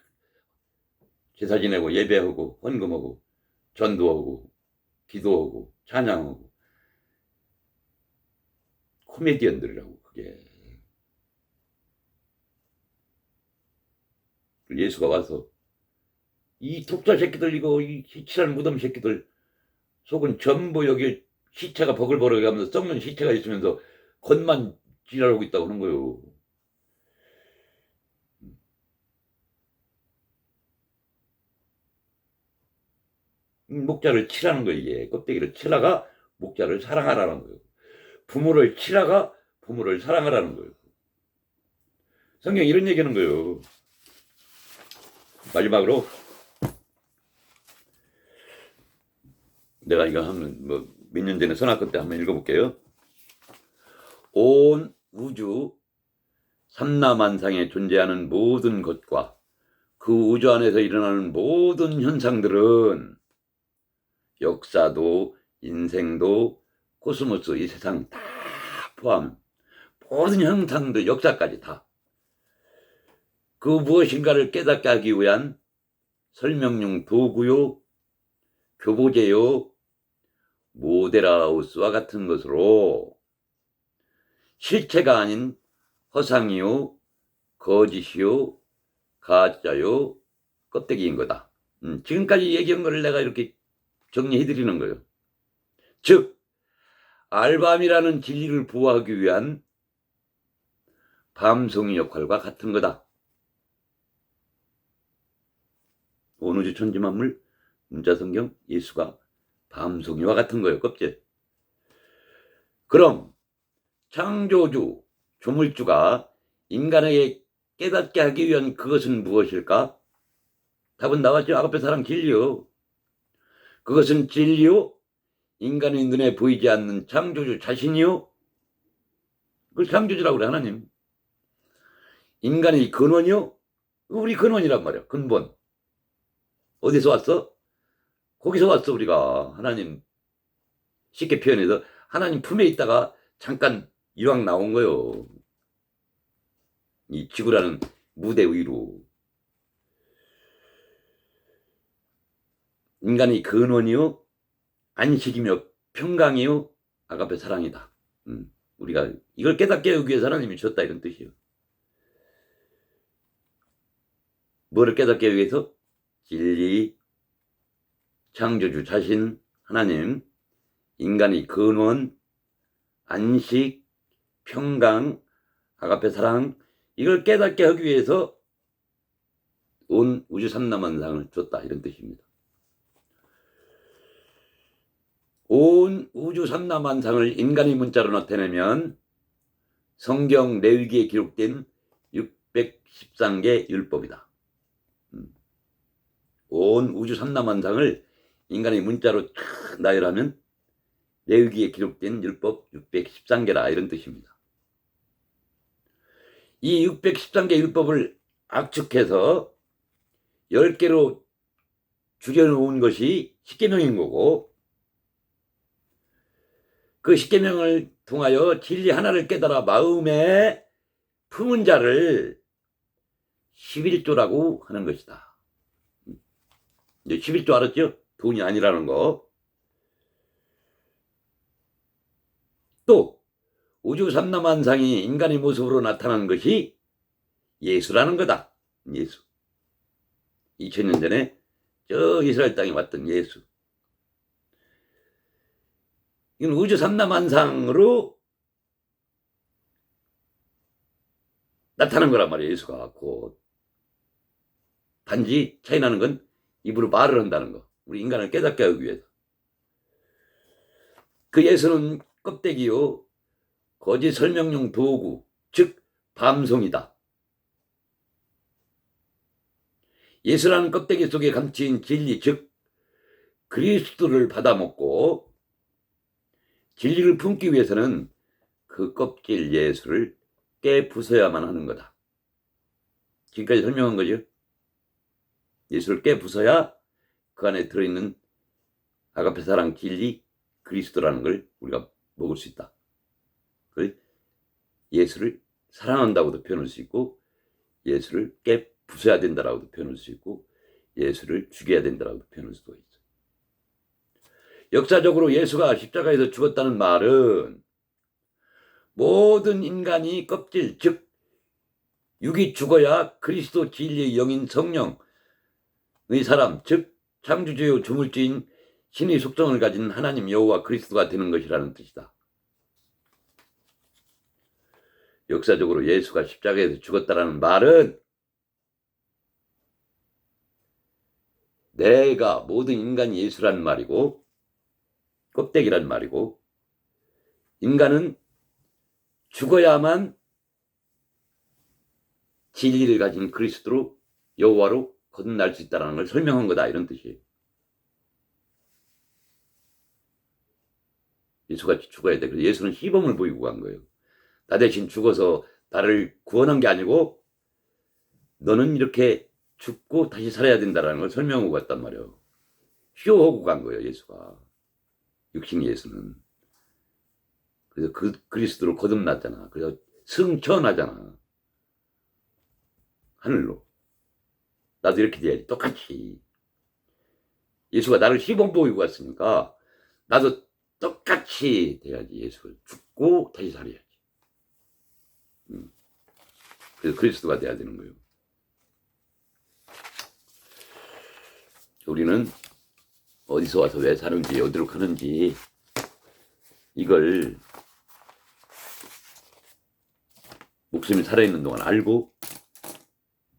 제사 지내고 예배하고 헌금하고 전도하고 기도하고 찬양하고. 코미디언들이라고 그게. 예수가 와서 이 독자 새끼들 이거 이 희칠한 무덤 새끼들 속은 전부 여기 시체가 버글버글 가면서 썩는 시체가 있으면서 겉만 지랄하고 있다고 그런 거예요. 목자를 치라는 거예요. 이게 껍데기를 치라가 목자를 사랑하라는 거예요. 부모를 치라가 부모를 사랑하라는 거예요. 성경이 이런 얘기하는 거예요. 마지막으로 내가 이거 한번 몇 년 전에 선악권 때 한번 읽어볼게요. 온 우주 삼라만상에 존재하는 모든 것과 그 우주 안에서 일어나는 모든 현상들은 역사도 인생도 코스모스 이 세상 다 포함 모든 현상들 역사까지 다 그 무엇인가를 깨닫게 하기 위한 설명용 도구요 교보제요 모델하우스와 같은 것으로 실체가 아닌 허상이요 거짓이요 가짜요 껍데기인 거다. 지금까지 얘기한 거를 내가 이렇게 정리해 드리는 거예요. 즉 알밤이라는 진리를 보호하기 위한 밤송이 역할과 같은 거다. 온 우주 천지만물 문자성경 예수가 밤송이와 같은 거예요. 껍질. 그럼 창조주 조물주가 인간에게 깨닫게 하기 위한 그것은 무엇일까? 답은 나왔죠. 아가페 사랑 진리요. 그것은 진리요? 인간의 눈에 보이지 않는 창조주 자신이요? 그걸 창조주라고 그래 하나님. 인간의 근원이요? 우리 근원이란 말이야. 근본. 어디서 왔어? 거기서 왔어. 우리가 하나님 쉽게 표현해서 하나님 품에 있다가 잠깐 이왕 나온 거요. 이 지구라는 무대 위로. 인간의 근원이요 안식이며 평강이요 아가페 사랑이다. 우리가 이걸 깨닫게 하기 위해서 하나님이 줬다 이런 뜻이요. 뭐를 깨닫게 하기 위해서? 진리, 창조주 자신 하나님, 인간의 근원, 안식, 평강, 아가페 사랑 이걸 깨닫게 하기 위해서 온 우주 삼라만상을 줬다 이런 뜻입니다. 온 우주 삼라만상을 인간의 문자로 나타내면 성경 레위기에 기록된 613개 율법이다. 온 우주 삼라만상을 인간의 문자로 나열하면 레위기에 기록된 율법 613개라 이런 뜻입니다. 이 613개 율법을 압축해서 10개로 줄여놓은 것이 십계명인 거고 그 십계명을 통하여 진리 하나를 깨달아 마음에 품은 자를 11조라고 하는 것이다. 11조 알았죠? 돈이 아니라는 거. 또 우주 삼라만상이 인간의 모습으로 나타난 것이 예수라는 거다. 예수. 2000년 전에 저 이스라엘 땅에 왔던 예수. 이건 우주 삼라만상으로 나타난 거란 말이에요. 예수가. 곧. 단지 차이 나는 건 입으로 말을 한다는 거. 우리 인간을 깨닫게 하기 위해서. 그 예수는 껍데기요. 거짓 설명용 도구. 즉 밤송이다. 예수라는 껍데기 속에 감춘 진리 즉 그리스도를 받아먹고 진리를 품기 위해서는 그 껍질 예수를 깨부숴야만 하는 거다. 지금까지 설명한 거죠. 예수를 깨부숴야 그 안에 들어있는 아가페 사랑 진리 그리스도라는 걸 우리가 먹을 수 있다. 예수를 사랑한다고도 표현할 수 있고 예수를 깨부숴야 된다라고도 표현할 수 있고 예수를 죽여야 된다라고도 표현할 수도 있어. 역사적으로 예수가 십자가에서 죽었다는 말은 모든 인간이 껍질 즉 육이 죽어야 그리스도 진리의 영인 성령의 사람 즉 창조주요 조물주인 신의 속성을 가진 하나님 여호와 그리스도가 되는 것이라는 뜻이다. 역사적으로 예수가 십자가에서 죽었다라는 말은 내가 모든 인간이 예수라는 말이고 껍데기란 말이고, 인간은 죽어야만 진리를 가진 그리스도로 여호와로 거듭날 수 있다는 걸 설명한 거다, 이런 뜻이에요. 예수같이 죽어야 돼. 그래서 예수는 시범을 보이고 간 거예요. 나 대신 죽어서 나를 구원한 게 아니고 너는 이렇게 죽고 다시 살아야 된다는 걸 설명하고 갔단 말이에요. 쇼하고 간 거예요, 예수가. 육신 예수는. 그래서 그 그리스도로 거듭났잖아. 그래서 승천하잖아, 하늘로. 나도 이렇게 돼야지, 똑같이. 예수가 나를 시범 보이고 갔으니까 나도 똑같이 돼야지. 예수가 죽고 다시 살아야지. 그래서 그리스도가 돼야 되는 거예요. 우리는 어디서 와서 왜 사는지, 어디로 가는지 이걸 목숨이 살아있는 동안 알고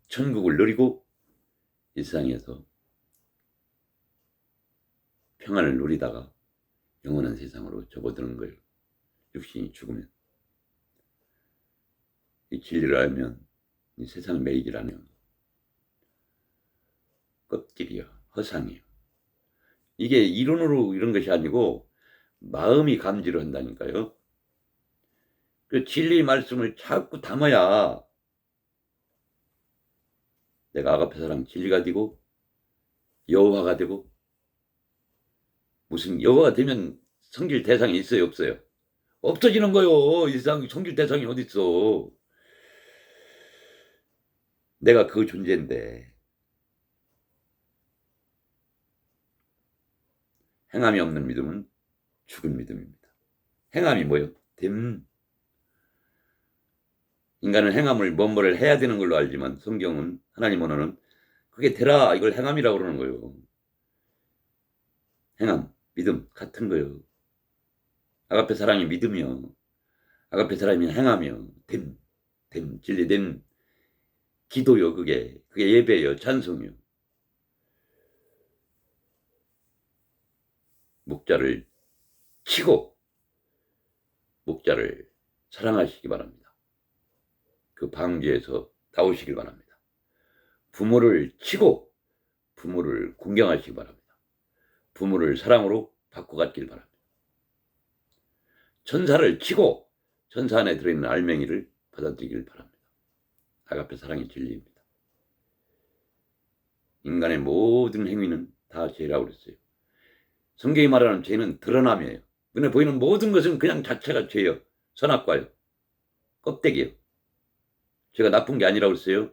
천국을 누리고 이 세상에서 평안을 누리다가 영원한 세상으로 접어드는 거예요. 육신이 죽으면. 이 진리를 알면 이 세상 매일이라면 껍질이야, 허상이에요. 이게 이론으로 이런 것이 아니고 마음이 감지를 한다니까요. 그 진리 말씀을 자꾸 담아야 내가 아가페 사랑 진리가 되고 여호와가 되고. 무슨 여호와가 되면 섬길 대상이 있어요, 없어요? 없어지는 거요. 이 세상 섬길 대상이 어디 있어. 내가 그 존재인데. 행함이 없는 믿음은 죽은 믿음입니다. 행함이 뭐예요? 됨. 인간은 행함을 뭐뭐를 해야 되는 걸로 알지만 성경은, 하나님 언어는 그게 되라, 이걸 행함이라고 그러는 거예요. 행함, 믿음 같은 거예요. 아가페 사랑이 믿음이요. 아가페 사랑이 행함이요. 됨, 진리됨. 기도요. 그게 예배요, 찬송이요. 목자를 치고 목자를 사랑하시기 바랍니다. 그 방주에서 나오시길 바랍니다. 부모를 치고 부모를 공경하시기 바랍니다. 부모를 사랑으로 바꿔갔길 바랍니다. 천사를 치고 천사 안에 들어있는 알맹이를 받아들이길 바랍니다. 아가페 사랑이 진리입니다. 인간의 모든 행위는 다 죄라고 그랬어요. 성경이 말하는 죄는 드러남이에요. 눈에 보이는 모든 것은 그냥 자체가 죄예요. 선악과예요. 껍데기예요. 죄가 나쁜 게 아니라고 그랬어요.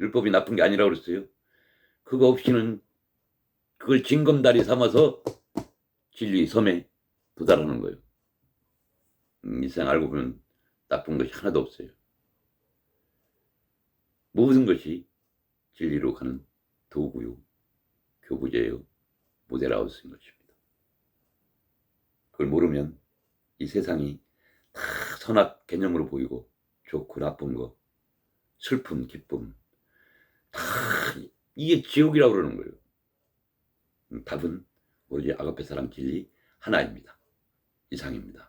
율법이 나쁜 게 아니라고 그랬어요. 그거 없이는 그걸 징검다리 삼아서 진리 섬에 도달하는 거예요. 이 세상 알고 보면 나쁜 것이 하나도 없어요. 모든 것이 진리로 가는 도구요, 교부제요, 모델하우스인 것입니다. 그걸 모르면 이 세상이 다 선악 개념으로 보이고 좋고 나쁜 거, 슬픔, 기쁨 다 이게 지옥이라고 그러는 거예요. 답은 오로지 아가페 사랑 진리 하나입니다. 이상입니다.